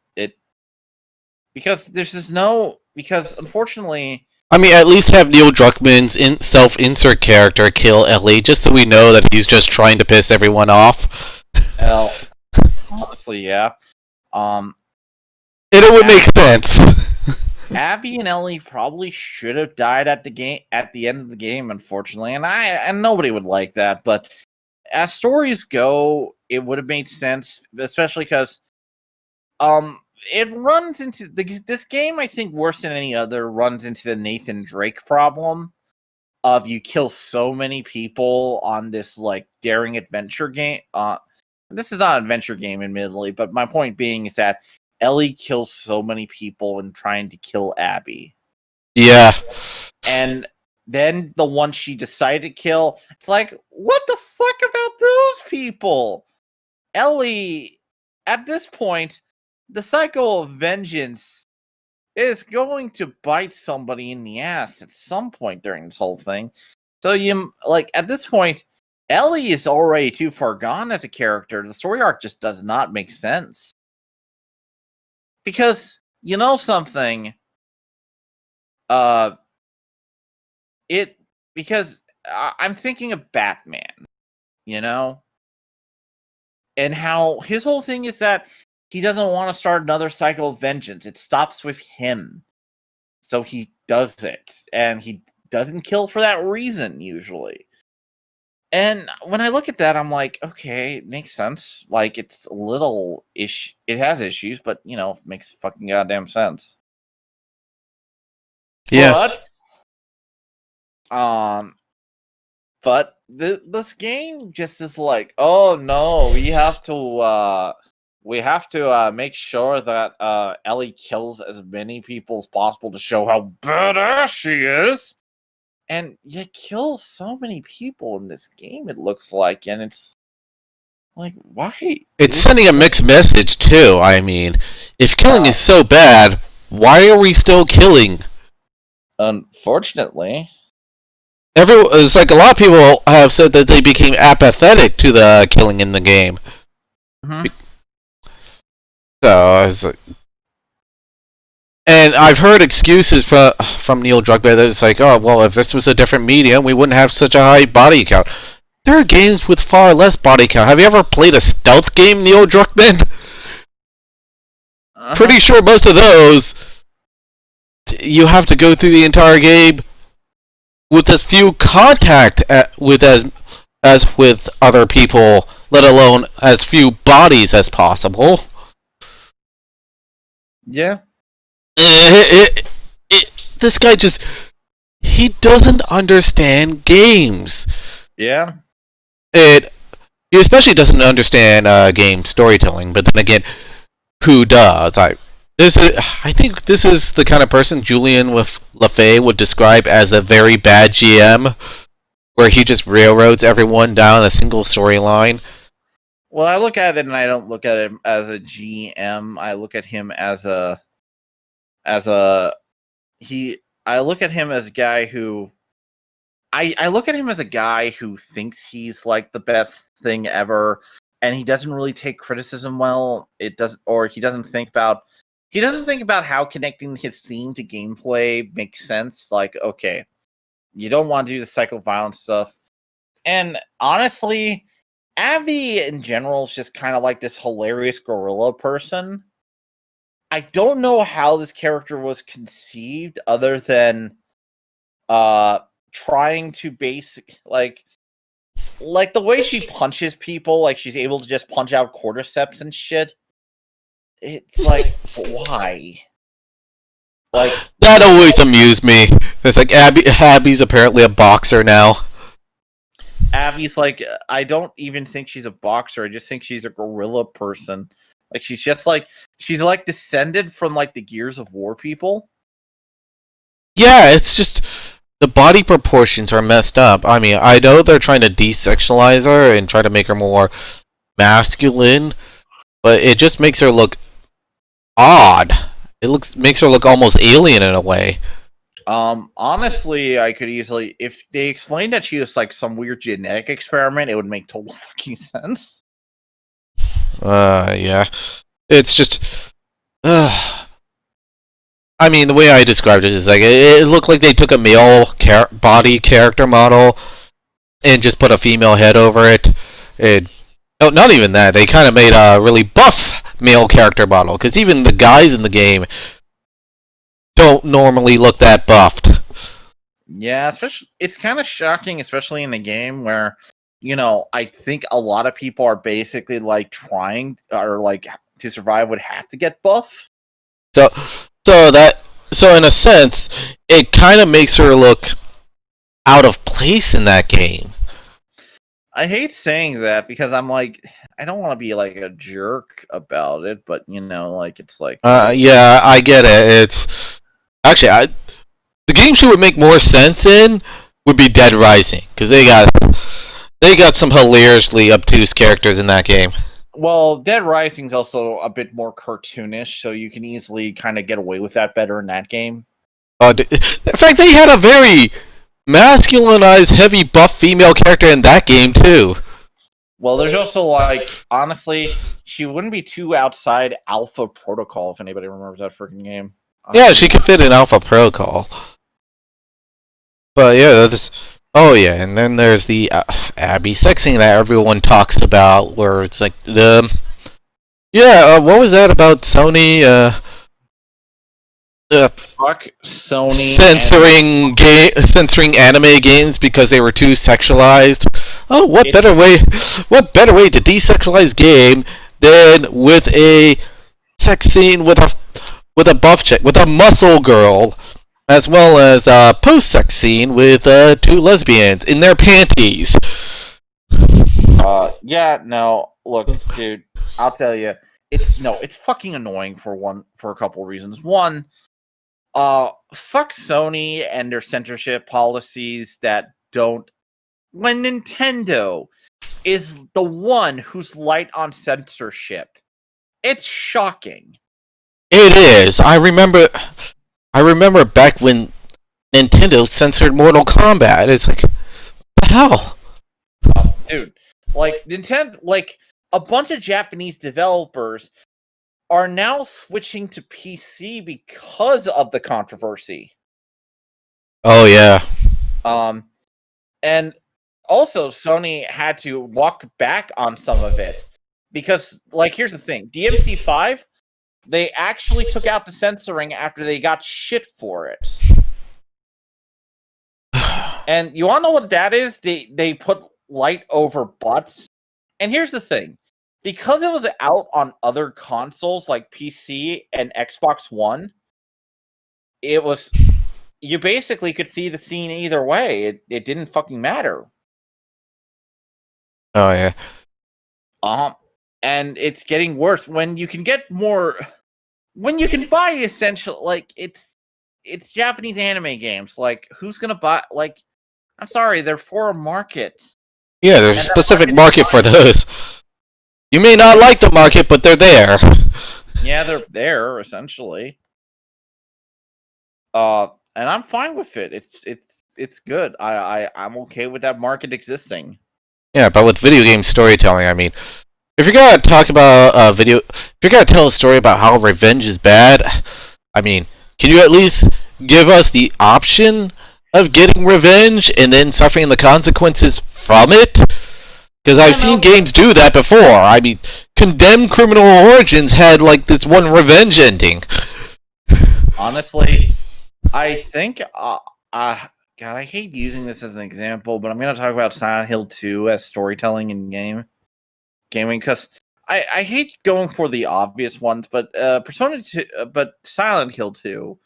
Because unfortunately... I mean, at least have Neil Druckmann's self-insert character kill Ellie, just so we know that he's just trying to piss everyone off. Well, honestly, yeah. It would make sense. Abby and Ellie probably should have died at the end of the game, unfortunately, and nobody would like that. But as stories go, it would have made sense, especially because it runs into this game. I think worse than any other runs into the Nathan Drake problem of you kill so many people on this like daring adventure game. This is not an adventure game, admittedly, but my point being is that Ellie kills so many people in trying to kill Abby. Yeah, and then the one she decided to kill. It's like, what the fuck about those people? Ellie, at this point, the cycle of vengeance is going to bite somebody in the ass at some point during this whole thing. So you like at this point, Ellie is already too far gone as a character. The story arc just does not make sense. Because you know something, I'm thinking of Batman, you know, and how his whole thing is that he doesn't want to start another cycle of vengeance. It stops with him, so he does it, and he doesn't kill for that reason usually. And when I look at that, I'm like, okay, it makes sense. Like, it's a little ish. It has issues, but you know, it makes fucking goddamn sense. Yeah. But this game just is like, oh no, we have to make sure that Ellie kills as many people as possible to show how badass she is. And you kill so many people in this game, it looks like, and it's like, why? It's sending a mixed message too. I mean, if killing is so bad, why are we still killing? Unfortunately. It's like a lot of people have said that they became apathetic to the killing in the game. Mm-hmm. So I was like, and I've heard excuses from Neil Druckmann that it's like, oh well, if this was a different medium, we wouldn't have such a high body count. There are games with far less body count. Have you ever played a stealth game, Neil Druckmann? Pretty sure most of those you have to go through the entire game with as few contact with as with other people, let alone as few bodies as possible. Yeah. This guy he doesn't understand games. Yeah. He especially doesn't understand game storytelling, but then again, who does? I think this is the kind of person Julian LaFay would describe as a very bad GM, where he just railroads everyone down a single storyline. Well, I look at it and I don't look at him as a GM. I look at him as I look at him as a guy who I look at him as a guy who thinks he's like the best thing ever, and he doesn't really take criticism well. He doesn't think about how connecting his theme to gameplay makes sense. Like, okay, you don't want to do the psycho-violence stuff. And honestly, Abby in general is just kind of like this hilarious gorilla person. I don't know how this character was conceived other than trying to like the way she punches people, like she's able to just punch out cordyceps and shit. It's like, why? Like, that always amused me. It's like Abby's apparently a boxer now. Abby's like, I don't even think she's a boxer. I just think she's a gorilla person. Like, she's like descended from like the Gears of War people. Yeah, it's just the body proportions are messed up. I mean, I know they're trying to desexualize her and try to make her more masculine, but it just makes her look odd. Makes her look almost alien in a way. Honestly, I could easily, if they explained that she was like some weird genetic experiment, it would make total fucking sense. Yeah. It's just, I mean, the way I described it is like it looked like they took a male body character model and just put a female head over it. No, not even that. They kind of made a really buff male character model, because even the guys in the game don't normally look that buffed. Yeah, especially it's kind of shocking, especially in a game where, you know, I think a lot of people are basically like trying or like to survive would have to get buff. So in a sense, it kind of makes her look out of place in that game. I hate saying that because I'm like, I don't want to be like a jerk about it, but you know, like it's like, yeah, I get it. It's actually the game she would make more sense in would be Dead Rising, because they got some hilariously obtuse characters in that game. Well, Dead Rising's also a bit more cartoonish, so you can easily kind of get away with that better in that game. In fact, they had a very masculinized, heavy buff female character in that game too. Well, there's also, like, honestly, she wouldn't be too outside Alpha Protocol, if anybody remembers that freaking game. Yeah, she could fit in Alpha Protocol. But yeah, oh yeah, and then there's the Abby sex scene that everyone talks about, where it's like what was that about Sony? Fuck Sony censoring anime games because they were too sexualized. Oh, what better way to desexualize game than with a sex scene with a buff chick, with a muscle girl, as well as a post-sex scene with two lesbians in their panties. Look, dude, I'll tell you, it's fucking annoying for a couple of reasons. One, fuck Sony and their censorship policies that don't. When Nintendo is the one who's light on censorship, it's shocking. It is. I remember back when Nintendo censored Mortal Kombat. It's like, what the hell? Dude, like, Nintendo, like, a bunch of Japanese developers are now switching to PC because of the controversy. Oh, yeah. And also Sony had to walk back on some of it. Because, like, here's the thing. DMC5, they actually took out the censoring after they got shit for it. And you wanna know what that is? They put light over butts. And here's the thing. Because it was out on other consoles like PC and Xbox One, you basically could see the scene either way. It didn't fucking matter. Oh, yeah. And it's getting worse when you can buy essential, like, it's Japanese anime games. Like, who's gonna buy, like, I'm sorry, they're for a market. Yeah, there's a specific market for those. You may not like the market, but they're there. Yeah, they're there, essentially. And I'm fine with it. It's good. I'm okay with that market existing. Yeah, but with video game storytelling, I mean, if you're gonna talk about if you're gonna tell a story about how revenge is bad, I mean, can you at least give us the option of getting revenge and then suffering the consequences from it? Because I've seen games do that before. I mean, Condemned Criminal Origins had, like, this one revenge ending. Honestly, I think, God, I hate using this as an example, but I'm going to talk about Silent Hill 2 as storytelling in gaming, because I hate going for the obvious ones, but but Silent Hill 2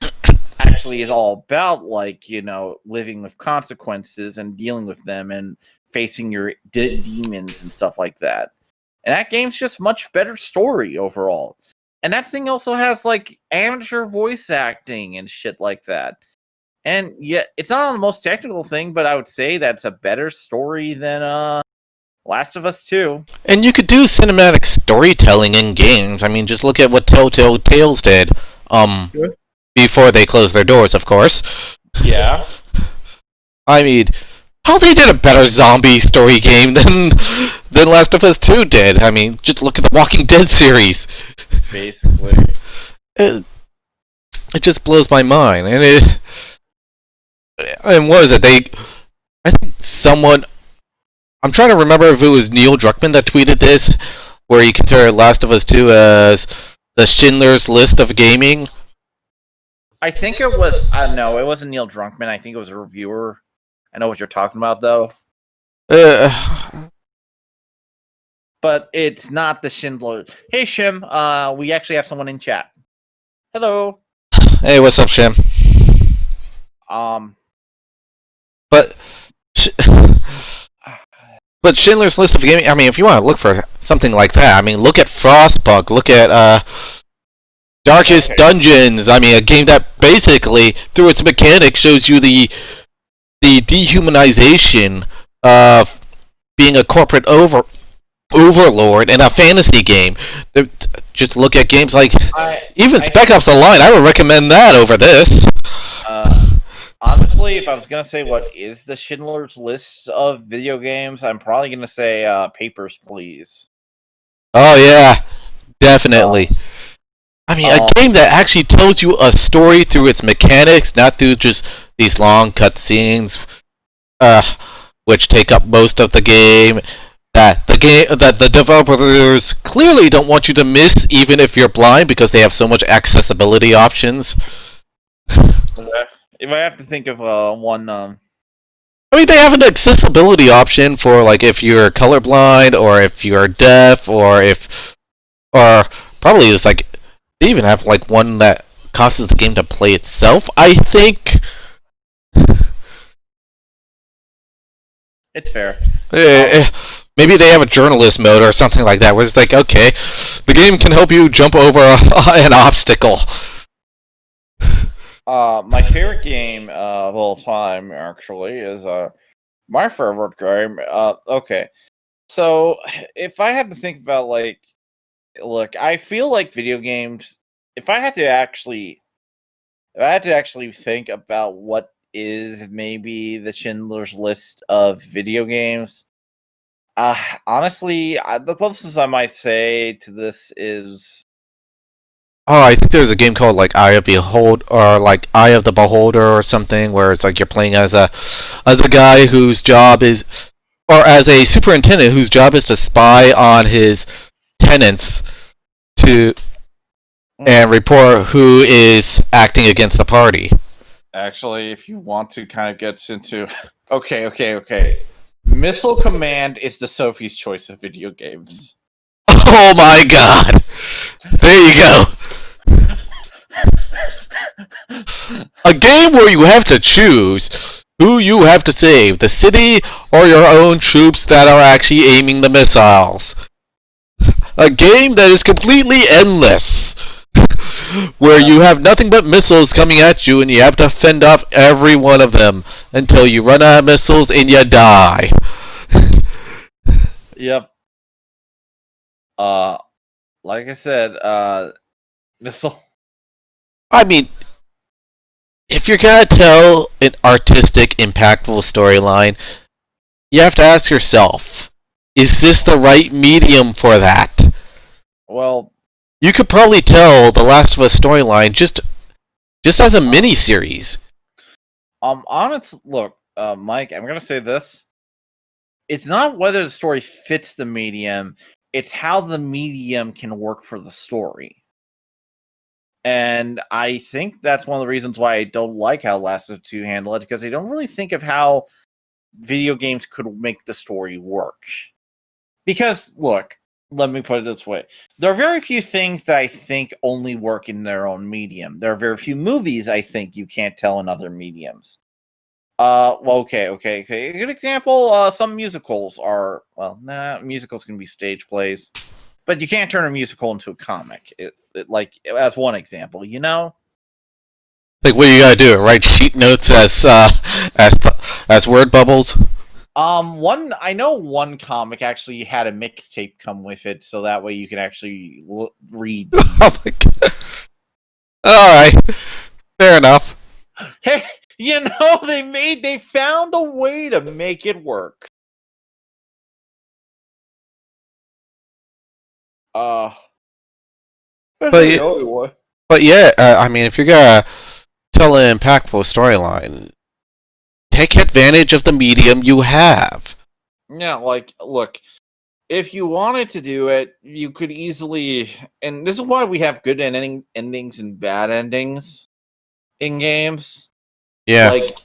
actually is all about, like, living with consequences and dealing with them and facing your demons and stuff like that. And that game's just much better story overall. And that thing also has, like, amateur voice acting and shit like that. And yet, it's not the most technical thing, but I would say that's a better story than Last of Us 2. And you could do cinematic storytelling in games. I mean, just look at what Telltale Tales did. Before they closed their doors, of course. Yeah. I mean, how they did a better zombie story game than Last of Us 2 did. I mean, just look at the Walking Dead series. Basically. It just blows my mind. And what is it? I think someone, I'm trying to remember if it was Neil Druckmann that tweeted this, where he considered Last of Us 2 as the Schindler's List of gaming. I think it was, no, it wasn't Neil Druckmann. I think it was a reviewer. I know what you're talking about, though. But it's not the Schindler. Hey, Shim, we actually have someone in chat. Hello. Hey, what's up, Shim? But Schindler's List of gaming, I mean, if you want to look for something like that, I mean, look at Frostpunk, look at Darkest Dungeons. I mean, a game that basically, through its mechanics, shows you the the dehumanization of being a corporate overlord in a fantasy game. Just look at games like even Spec Ops: The Line. I would recommend that over this. Honestly, if I was gonna say what is the Schindler's List of video games, I'm probably gonna say Papers, Please. Oh yeah, definitely. I mean, a game that actually tells you a story through its mechanics, not through just these long cutscenes, which take up most of the game. That the developers clearly don't want you to miss, even if you're blind, because they have so much accessibility options. If I have to think of one, I mean, they have an accessibility option for like if you're colorblind or if you're deaf or probably it's like they even have like one that causes the game to play itself. I think it's fair. Maybe they have a journalist mode or something like that, where it's like, okay, the game can help you jump over an obstacle. My favorite game of all time, actually, is my favorite game. Okay, so if I had to think about look, I feel like video games. If I had to actually think about what is maybe the Schindler's List of video games, honestly, the closest I might say to this is. Oh, I think there's a game called like Eye of Behold or like Eye of the Beholder or something, where it's like you're playing as a guy whose job is, or as a superintendent whose job is to spy on his tenants to and report who is acting against the party. Actually, if you want to kind of get into okay. Missile Command is the Sophie's Choice of video games. Oh my god. There you go. A game where you have to choose who you have to save, the city or your own troops that are actually aiming the missiles. A game that is completely endless, where you have nothing but missiles coming at you and you have to fend off every one of them until you run out of missiles and you die. Yep. Like I said, missile. I mean, if you're gonna tell an artistic, impactful storyline, you have to ask yourself, is this the right medium for that? Well, you could probably tell the Last of Us storyline just as a mini series. Look, Mike, I'm gonna say this. It's not whether the story fits the medium, it's how the medium can work for the story. And I think that's one of the reasons why I don't like how Last of Us 2 handle it, because they don't really think of how video games could make the story work. Because, look, let me put it this way. There are very few things that I think only work in their own medium. There are very few movies I think you can't tell in other mediums. Okay. A good example, some musicals are, musicals can be stage plays. But you can't turn a musical into a comic. Like as one example, you know. Like, what do you gotta do? Write sheet notes as word bubbles. I know one comic actually had a mixtape come with it, so that way you can actually read. Oh my god! All right, fair enough. Hey, you know they found a way to make it work. But yeah, I mean, if you're gonna tell an impactful storyline, take advantage of the medium you have. Yeah, like, look, if you wanted to do it, you could easily, and this is why we have good endings and bad endings in games. Yeah. Like,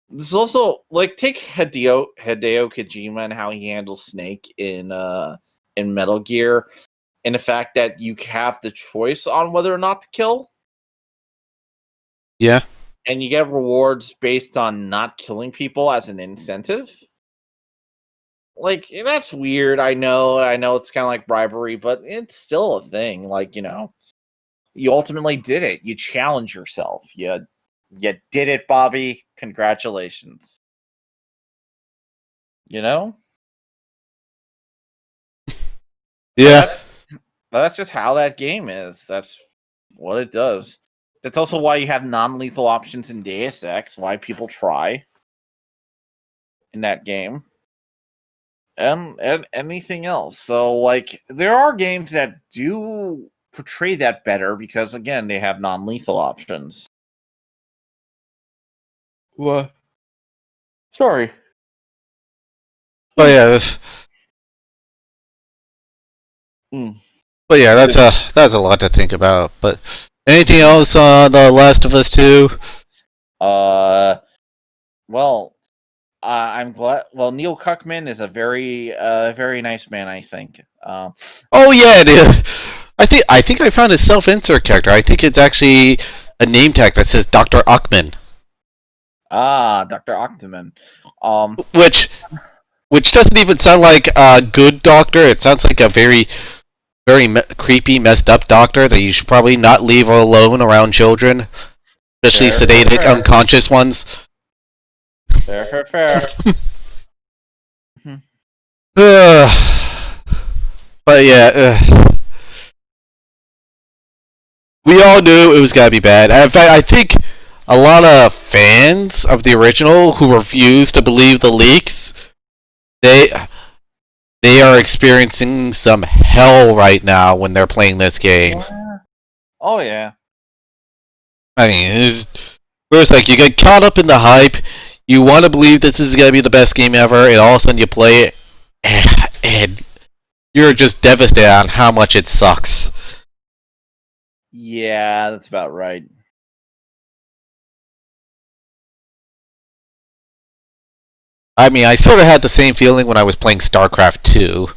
this is also, like, take Hideo Kojima and how he handles Snake in Metal Gear, and the fact that you have the choice on whether or not to kill. Yeah. And you get rewards based on not killing people as an incentive. Like, that's weird. I know it's kind of like bribery, but it's still a thing. Like, you know, you ultimately did it. You challenge yourself. You You did it, Bobby. Congratulations. You know? Yeah. That's just how that game is. That's what it does. That's also why you have non-lethal options in Deus Ex, why people try in that game. And anything else. So, like, there are games that do portray that better because, again, they have non-lethal options. What? Sorry. Oh yeah. But yeah, that's a lot to think about. But anything else on The Last of Us 2? Well, I'm glad. Well, Neil Cuckman is a very nice man. I think. Oh yeah, it is. I think I found a self-insert character. I think it's actually a name tag that says Dr. Uckman. Dr. Octoman. Which doesn't even sound like a good doctor. It sounds like a very creepy, messed up doctor that you should probably not leave alone around children, especially sedated, unconscious ones. Fair. But yeah, we all knew it was gotta be bad. In fact, I think a lot of fans of the original who refuse to believe the leaks, they are experiencing some hell right now when they're playing this game. Oh yeah. I mean, it's like you get caught up in the hype. You want to believe this is gonna be the best game ever, and all of a sudden you play it, and you're just devastated on how much it sucks. Yeah, that's about right. I mean, I sort of had the same feeling when I was playing StarCraft 2,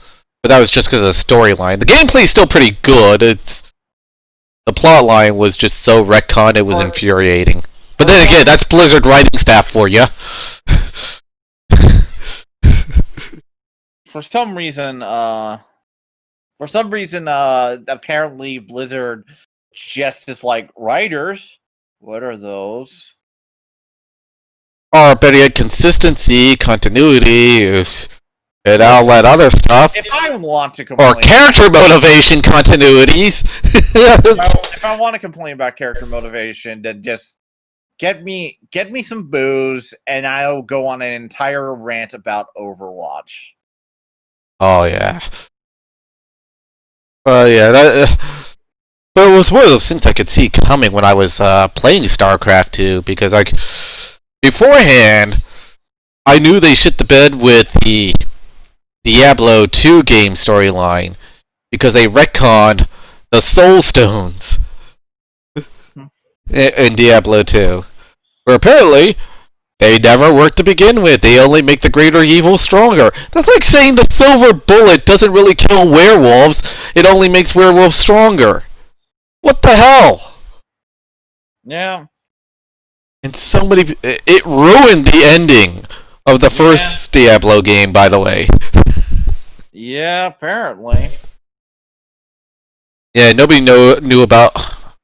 but that was just because of the storyline. The gameplay's still pretty good. The plot line was just so retconned, it was infuriating. But then again, that's Blizzard writing staff for you. For some reason, apparently Blizzard just is like writers. What are those? Or better yet, consistency, continuity, and all that other stuff. If I want to complain, or character motivation continuities. if I want to complain about character motivation, then just get me some booze, and I'll go on an entire rant about Overwatch. Oh yeah. Yeah. But it was one of those things I could see coming when I was playing StarCraft 2, because like beforehand, I knew they shit the bed with the Diablo 2 game storyline because they retconned the Soul Stones in Diablo 2. Where apparently they never worked to begin with. They only make the greater evil stronger. That's like saying the silver bullet doesn't really kill werewolves, it only makes werewolves stronger. What the hell? Yeah. And so many... It ruined the ending of the first Diablo game, by the way. Yeah, apparently. Yeah, nobody knew about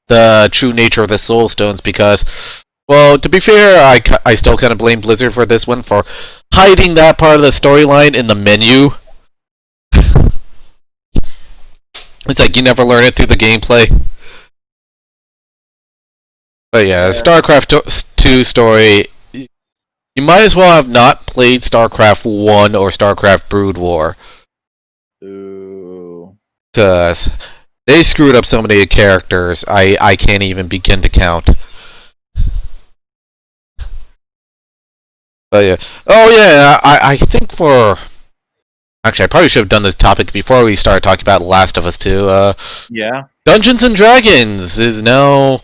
the true nature of the Soul Stones because, well, to be fair, I still kind of blame Blizzard for this one, for hiding that part of the storyline in the menu. It's like you never learn it through the gameplay. But yeah, StarCraft 2 story, you might as well have not played StarCraft 1 or StarCraft Brood War. Ooh. Because they screwed up so many characters, I can't even begin to count. But yeah. Oh yeah, I think for... Actually, I probably should have done this topic before we started talking about Last of Us 2. Yeah. Dungeons and Dragons is now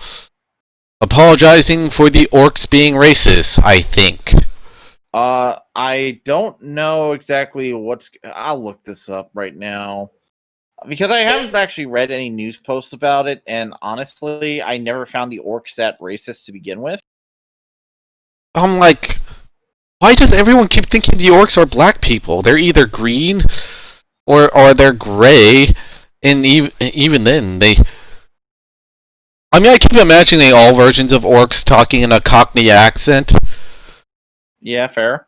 apologizing for the orcs being racist, I think. I don't know exactly I'll look this up right now. Because I haven't actually read any news posts about it, and honestly, I never found the orcs that racist to begin with. I'm like, why does everyone keep thinking the orcs are black people? They're either green or they're gray, and even then, I mean, I keep imagining all versions of orcs talking in a Cockney accent. Yeah, fair.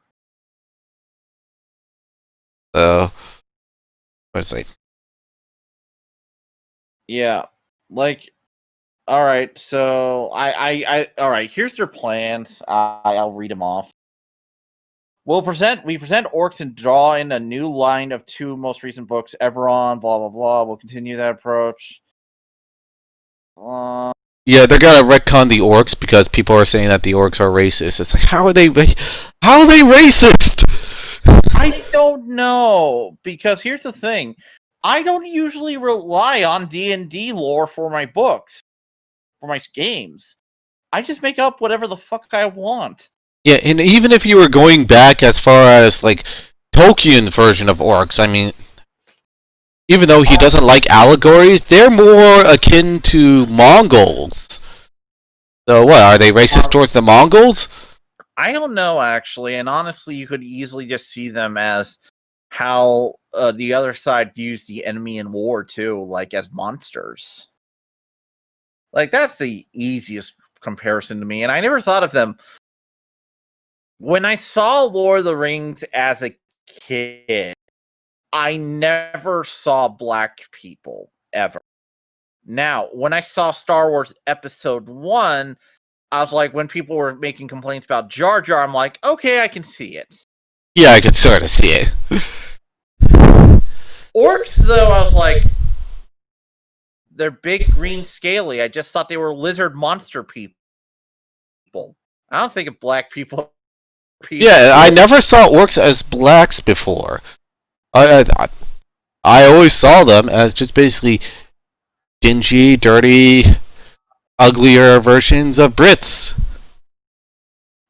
So, let's see. Yeah, like, all right. So all right. Here's their plans. I'll read them off. We present orcs and draw in a new line of 2 most recent books, Eberron, blah blah blah. We'll continue that approach. Yeah, they're gonna retcon the orcs because people are saying that the orcs are racist. It's like, how are they racist? I don't know, because here's the thing. I don't usually rely on D&D lore for my books, for my games. I just make up whatever the fuck I want. Yeah, and even if you were going back as far as like Tolkien's version of orcs, I mean, even though he doesn't like allegories, they're more akin to Mongols. So what, are they racist towards the Mongols? I don't know, actually, and honestly, you could easily just see them as how the other side views the enemy in war, too, like as monsters. Like, that's the easiest comparison to me, and I never thought of them. When I saw Lord of the Rings as a kid, I never saw black people, ever. Now, when I saw Star Wars Episode 1, I was like, when people were making complaints about Jar Jar, I'm like, okay, I can see it. Yeah, I could sort of see it. Orcs, though, I was like, they're big, green, scaly. I just thought they were lizard monster people. I don't think of black people. Yeah, I never saw orcs as blacks before. I always saw them as just basically dingy, dirty, uglier versions of Brits.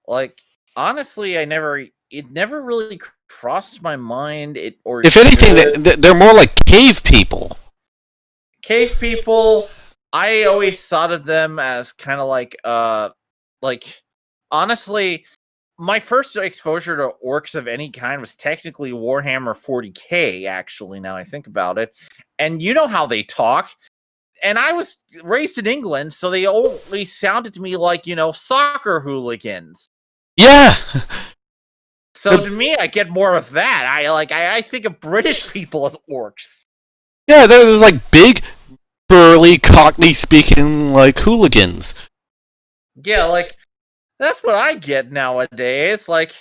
Like, honestly, it never really crossed my mind. If anything, they're more like cave people. Cave people, I always thought of them as kind of like, honestly, my first exposure to orcs of any kind was technically Warhammer 40K, actually, now I think about it. And you know how they talk. And I was raised in England, so they always sounded to me like, soccer hooligans. Yeah. So to me, I get more of that. I think of British people as orcs. Yeah, there's like big, burly, Cockney-speaking like hooligans. Yeah, like, that's what I get nowadays. Like,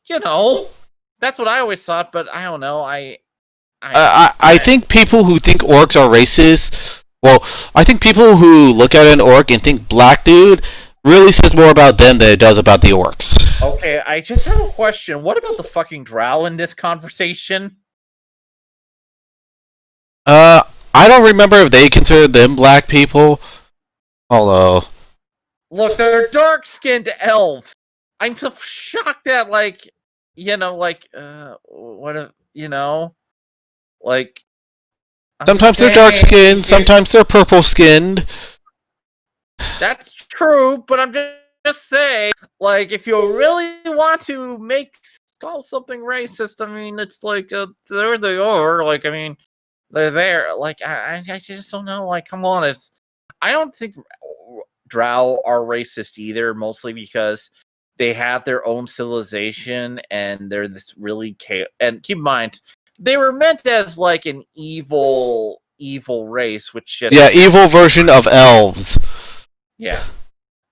that's what I always thought. But I don't know. I think people who think orcs are racist. Well, I think people who look at an orc and think black dude really says more about them than it does about the orcs. Okay, I just have a question. What about the fucking drow in this conversation? I don't remember if they consider them black people. Although, look, they're dark-skinned elves. I'm so shocked that, like, like. Sometimes they're dark skinned, sometimes they're purple skinned. That's true, but I'm just saying, like, if you really want to call something racist, I mean, it's like, there they are. Like, I mean, they're there. Like, I just don't know. Like, come on, I don't think drow are racist either, mostly because they have their own civilization and they're this really and keep in mind, they were meant as like an evil race, which just evil version of elves. Yeah,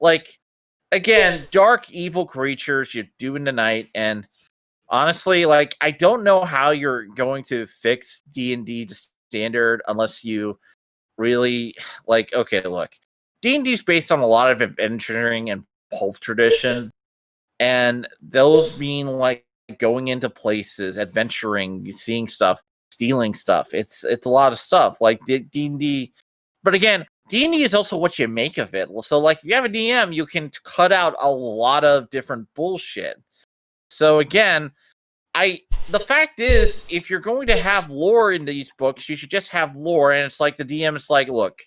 like, again, dark evil creatures you do in the night, and honestly, like, I don't know how you're going to fix D&D to standard unless you really like. Okay, look, D&D is based on a lot of adventuring and pulp tradition, and those mean like going into places, adventuring, seeing stuff, stealing stuff. It's a lot of stuff like D&D. But again, D&D is also what you make of it. So, like, if you have a DM, you can cut out a lot of different bullshit. So again, the fact is, if you're going to have lore in these books, you should just have lore. And it's like the DM is like, look,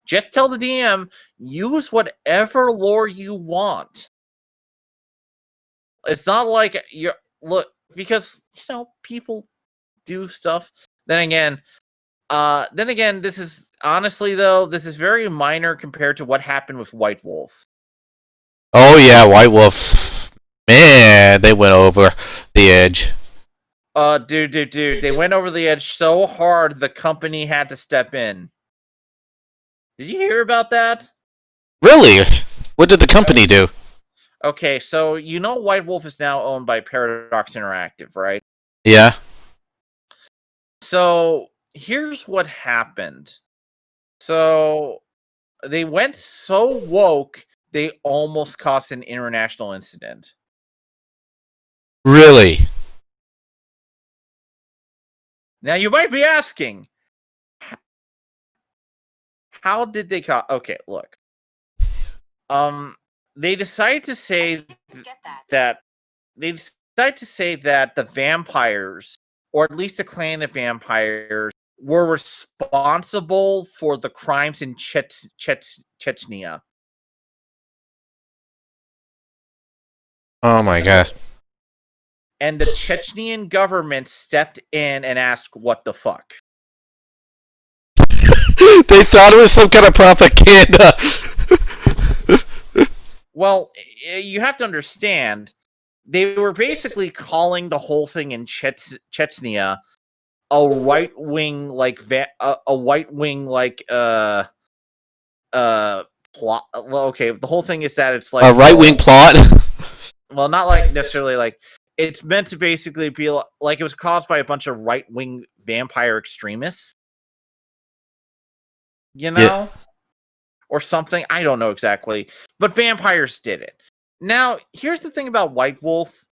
just tell the DM, use whatever lore you want. It's not like because people do stuff. Then again, this is honestly, though, this is very minor compared to what happened with White Wolf. Oh yeah, White Wolf. Man, they went over the edge. Dude. They went over the edge so hard the company had to step in. Did you hear about that? Really? What did the company do? Okay, so you know White Wolf is now owned by Paradox Interactive, right? Yeah. So here's what happened. So they went so woke, they almost caused an international incident. Really? Now you might be asking, how did they cause? Okay, look. They decided to say that the vampires, or at least the clan of vampires, were responsible for the crimes in Chechnya. Oh my god. And the Chechnyan government stepped in and asked, "What the fuck?" They thought it was some kind of propaganda. Well, you have to understand, they were basically calling the whole thing in Chechnya a right wing like plot. Well, okay, the whole thing is that it's like A right-wing plot. well, not like necessarily like it's meant to basically be like it was caused by a bunch of right wing vampire extremists, you know, Yeah. or something. I don't know exactly, but vampires did it. Now, here's the thing about White Wolf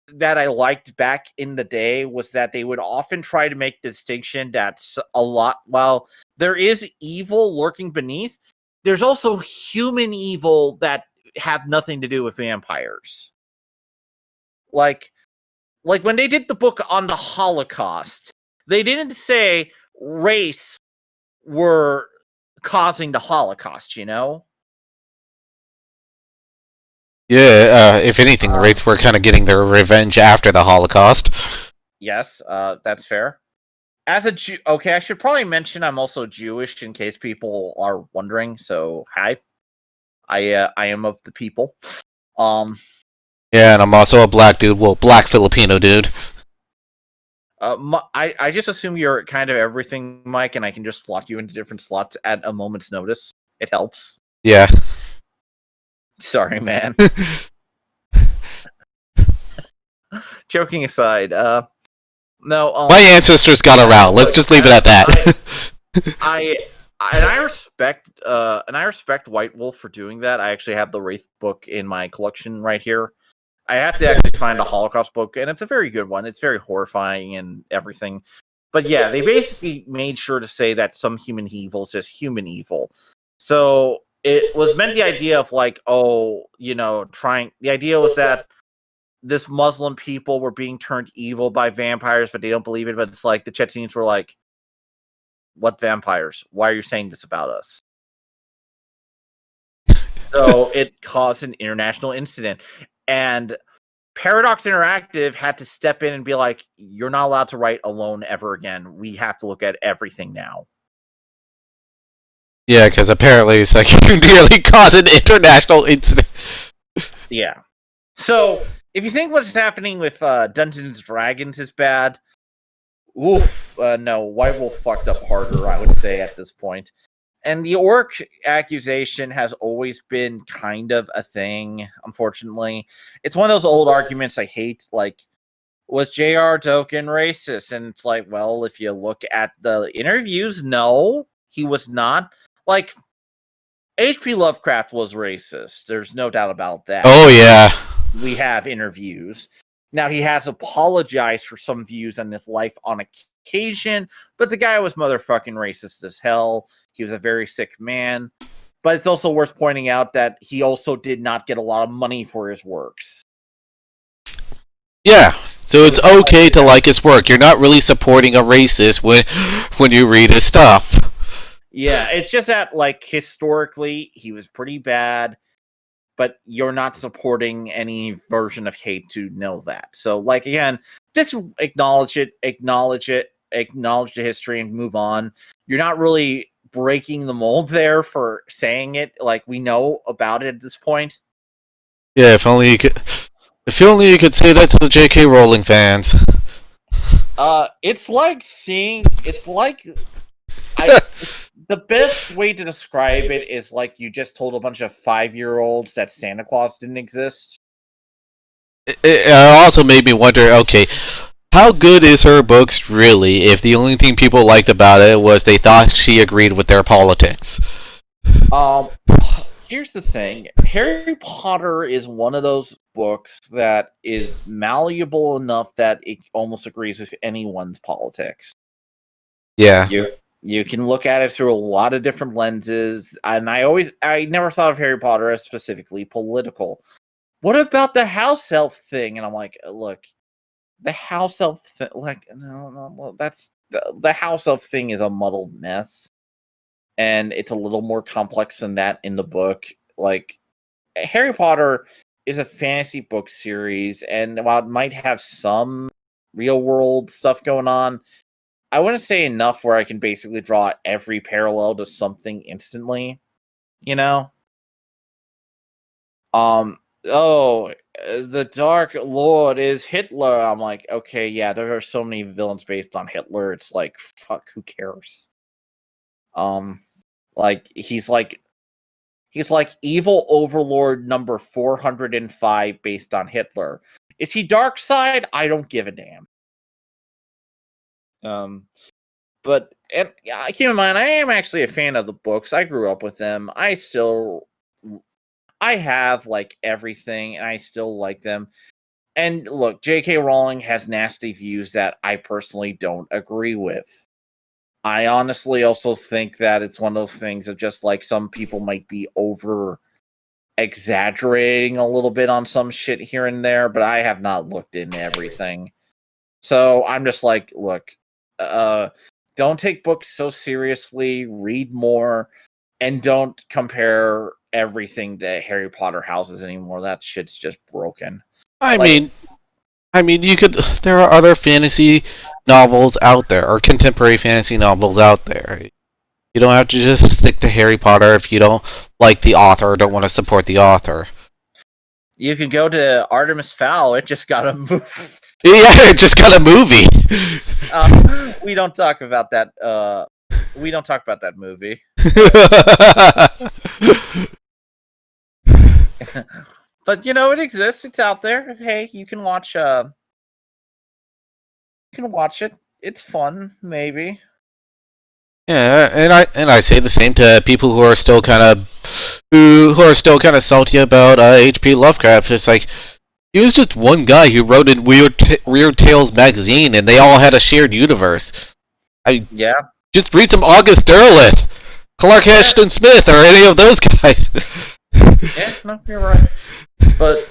that I liked back in the day was that they would often try to make the distinction that's a lot. While there is evil lurking beneath, there's also human evil that have nothing to do with vampires. Like when they did the book on the Holocaust, they didn't say race were causing the Holocaust, you know? Yeah, if anything, the rates were kind of getting their revenge after the Holocaust. Yes, that's fair. As a Jew, okay, I should probably mention I'm also Jewish in case people are wondering. So, hi, I am of the people. Yeah, and I'm also a black dude. Well, black Filipino dude. I just assume you're kind of everything, Mike, and I can just slot you into different slots at a moment's notice. It helps. Yeah. Sorry, man. Joking aside, no. My ancestors got around. Let's just leave it at that. I respect White Wolf for doing that. I actually have the Wraith book in my collection right here. I have to actually find a Holocaust book, and it's a very good one. It's very horrifying and everything. But yeah, they basically made sure to say that some human evil is just human evil. So it was meant the idea of like, oh, you know, the idea was that this Muslim people were being turned evil by vampires, but they don't believe it. But it's like the Chechens were like, what vampires? Why are you saying this about us? So it caused an international incident. And Paradox Interactive had to step in and be like, you're not allowed to write alone ever again. We have to look at everything now. Yeah, because apparently it's like you nearly caused an international incident. Yeah. So if you think what's happening with Dungeons & Dragons is bad, oof, no, White Wolf fucked up harder, I would say, at this point. And the orc accusation has always been kind of a thing, unfortunately. It's one of those old arguments I hate, like, was J.R. Tolkien racist? And it's like, well, if you look at the interviews, no, he was not. Like, H.P. Lovecraft was racist. There's no doubt about that. Oh, yeah. We have interviews. Now, he has apologized for some views on his life on occasion, but the guy was motherfucking racist as hell. He was a very sick man. But it's also worth pointing out that he also did not get a lot of money for his works. Yeah, so it's okay to like his work. You're not really supporting a racist when you read his stuff. Yeah, it's just that, like, historically, he was pretty bad, but you're not supporting any version of hate to know that. So, like, again, just acknowledge the history and move on. You're not really breaking the mold there for saying it. Like, we know about it at this point. Yeah, if only you could. If only you could say that to the J.K. Rowling fans. It's like seeing. It's like the best way to describe it is like you just told a bunch of 5-year-olds that Santa Claus didn't exist. It also made me wonder, okay, how good is her books really if the only thing people liked about it was they thought she agreed with their politics? Here's the thing. Harry Potter is one of those books that is malleable enough that it almost agrees with anyone's politics. Yeah. You can look at it through a lot of different lenses, and I never thought of Harry Potter as specifically political. What about the house elf thing? And I'm like, look, the house elf thing, like, no, that's the house elf thing is a muddled mess, and it's a little more complex than that in the book. Like, Harry Potter is a fantasy book series, and while it might have some real world stuff going on, I wouldn't say enough where I can basically draw every parallel to something instantly, you know? The Dark Lord is Hitler. I'm like, okay, yeah, there are so many villains based on Hitler. It's like, fuck, who cares? Like he's like evil overlord number 405 based on Hitler. Is he dark side? I don't give a damn. But keep in mind, I am actually a fan of the books. I grew up with them. I have like everything, and I still like them. And look, J.K. Rowling has nasty views that I personally don't agree with. I honestly also think that it's one of those things of just like some people might be over exaggerating a little bit on some shit here and there, but I have not looked into everything. So I'm just like, look, don't take books so seriously, read more, and don't compare everything to Harry Potter houses anymore. That shit's just broken. I mean, you could. There are other fantasy novels out there, or contemporary fantasy novels out there. You don't have to just stick to Harry Potter if you don't like the author or don't want to support the author. You could go to Artemis Fowl. It just got a movie. Yeah, it just got a movie. We don't talk about that. We don't talk about that movie. But it exists. It's out there. Hey, you can watch. You can watch it. It's fun, maybe. Yeah, and I say the same to people who are still kind of salty about H.P. Lovecraft. It's like he was just one guy who wrote in Weird Tales magazine, and they all had a shared universe. Just read some August Derleth, Clark Ashton Smith, or any of those guys. Yeah, no, you're right. But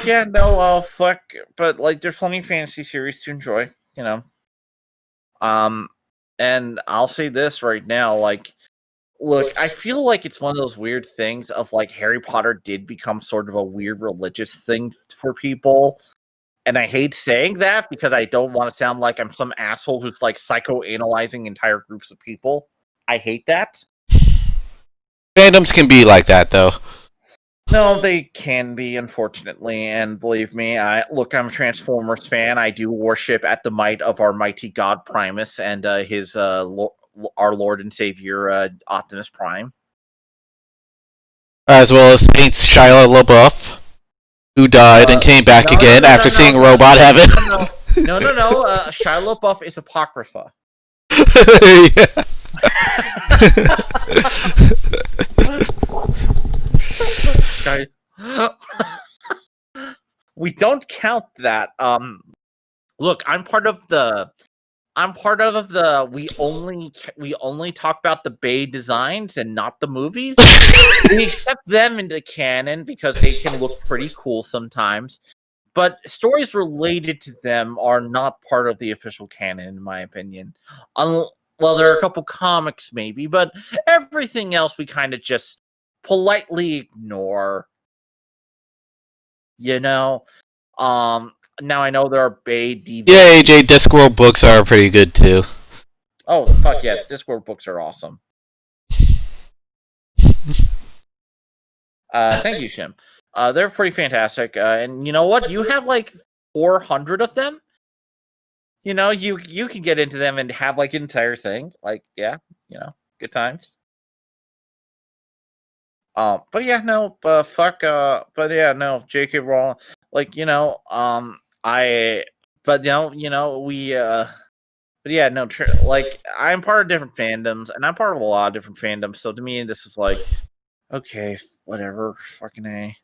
yeah, no, fuck. But like, there's plenty of fantasy series to enjoy, And I'll say this right now, like, look, I feel like it's one of those weird things of like Harry Potter did become sort of a weird religious thing for people. And I hate saying that because I don't want to sound like I'm some asshole who's like psychoanalyzing entire groups of people. I hate that. Fandoms can be like that, though. No, they can be, unfortunately, and believe me, I'm a Transformers fan. I do worship at the might of our mighty God Primus and his our Lord and Savior Optimus Prime, As well as Saints Shia LaBeouf, who died and came back again after seeing Robot Heaven. No. Shia LaBeouf is Apocrypha. We don't count that. Look, I'm part of the we only talk about the Bay designs and not the movies. We accept them into canon because they can look pretty cool sometimes. But stories related to them are not part of the official canon, in my opinion. Well, there are a couple comics maybe, but everything else we kind of just politely ignore. Now I know there are Bay DVDs. Yeah, AJ, Discworld books are pretty good too. Oh, fuck yeah, Discworld books are awesome. Thank you, Shim. They're pretty fantastic. And you know what? You have like 400 of them. You know, you can get into them and have like an entire thing. Like, yeah, good times. But yeah, no, fuck, but yeah, no, J.K. Rowling, like, I, but we, but yeah, no, like, I'm part of different fandoms, and I'm part of a lot of different fandoms, so to me, this is like, okay, whatever, fucking A.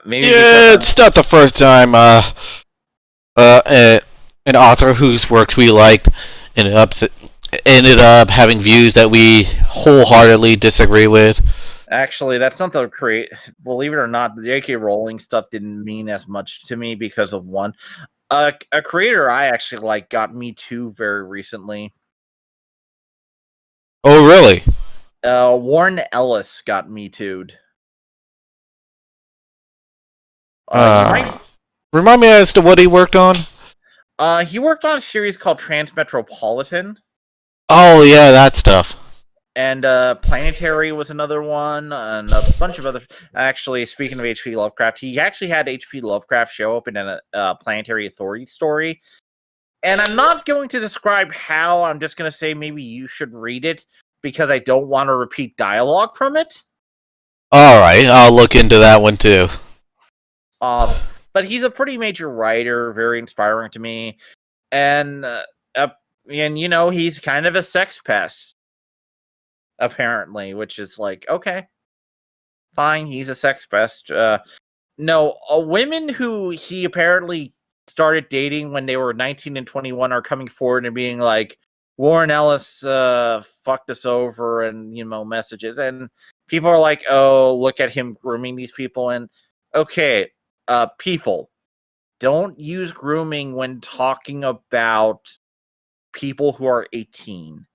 Maybe because Yeah, I'm, it's not the first time an author whose works we liked ended up ended up having views that we wholeheartedly disagree with. actually, that's not the believe it or not, the J.K. Rowling stuff didn't mean as much to me because of one. A creator I actually like got Me Too very recently. Oh, really? Warren Ellis got Me Too'd. You might. Remind me as to what he worked on. He worked on a series called Transmetropolitan. Oh yeah, that stuff. And Planetary was another one, and a bunch of other. Actually, speaking of H.P. Lovecraft, he actually had H.P. Lovecraft show up in a Planetary Authority story. And I'm not going to describe how. I'm just going to say maybe you should read it because I don't want to repeat dialogue from it. All right, I'll look into that one too. But he's a pretty major writer, very inspiring to me, and he's kind of a sex pest. Apparently, which is like, okay, fine, he's a sex pest. No, women who he apparently started dating when they were 19 and 21 are coming forward and being like, Warren Ellis fucked us over, and messages, and people are like, oh, look at him grooming these people. And okay, people, don't use grooming when talking about people who are 18.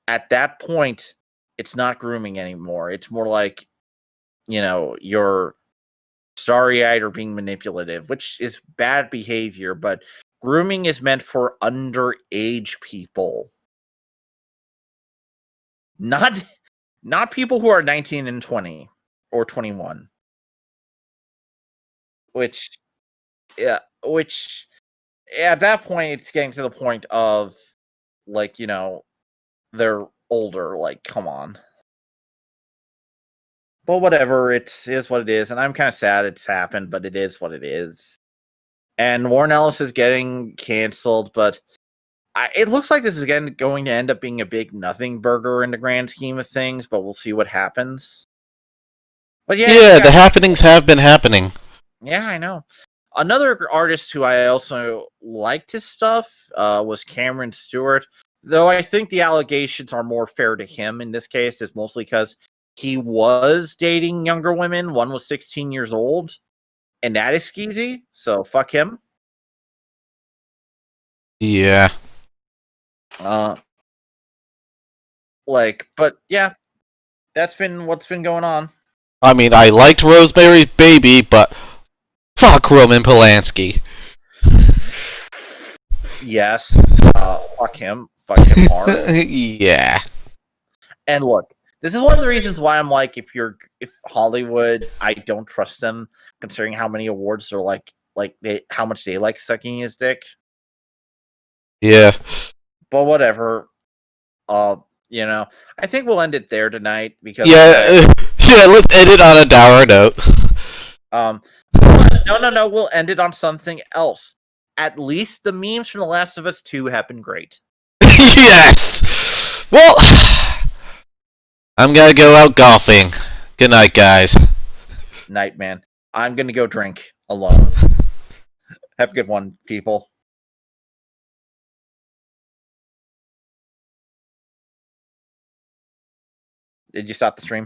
At that point, it's not grooming anymore. It's more like, you're starry-eyed or being manipulative, which is bad behavior, but grooming is meant for underage people. Not people who are 19 and 20 or 21. Which at that point it's getting to the point of like, they're older, like, come on. But whatever, it is what it is, and I'm kind of sad it's happened, but it is what it is. And Warren Ellis is getting canceled, but it looks like this is again going to end up being a big nothing burger in the grand scheme of things, but we'll see what happens. But yeah, the happenings have been happening. Yeah, I know. Another artist who I also liked his stuff was Cameron Stewart, though I think the allegations are more fair to him in this case. Is mostly because he was dating younger women. One was 16 years old, and that is skeezy, so fuck him. Yeah. But yeah, that's been what's been going on. I mean, I liked Rosemary's Baby, but fuck Roman Polanski. Yes, fuck him hard. Yeah. And look, this is one of the reasons why I'm like, if Hollywood, I don't trust them, considering how many awards they're how much they like sucking his dick. Yeah. But whatever. I think we'll end it there tonight because yeah, let's end it on a dour note. No, we'll end it on something else. At least the memes from The Last of Us 2 have been great. Yes. Well, I'm gonna go out golfing. Good night, guys. Night, man. I'm gonna go drink alone. Have a good one, people. Did you stop the stream?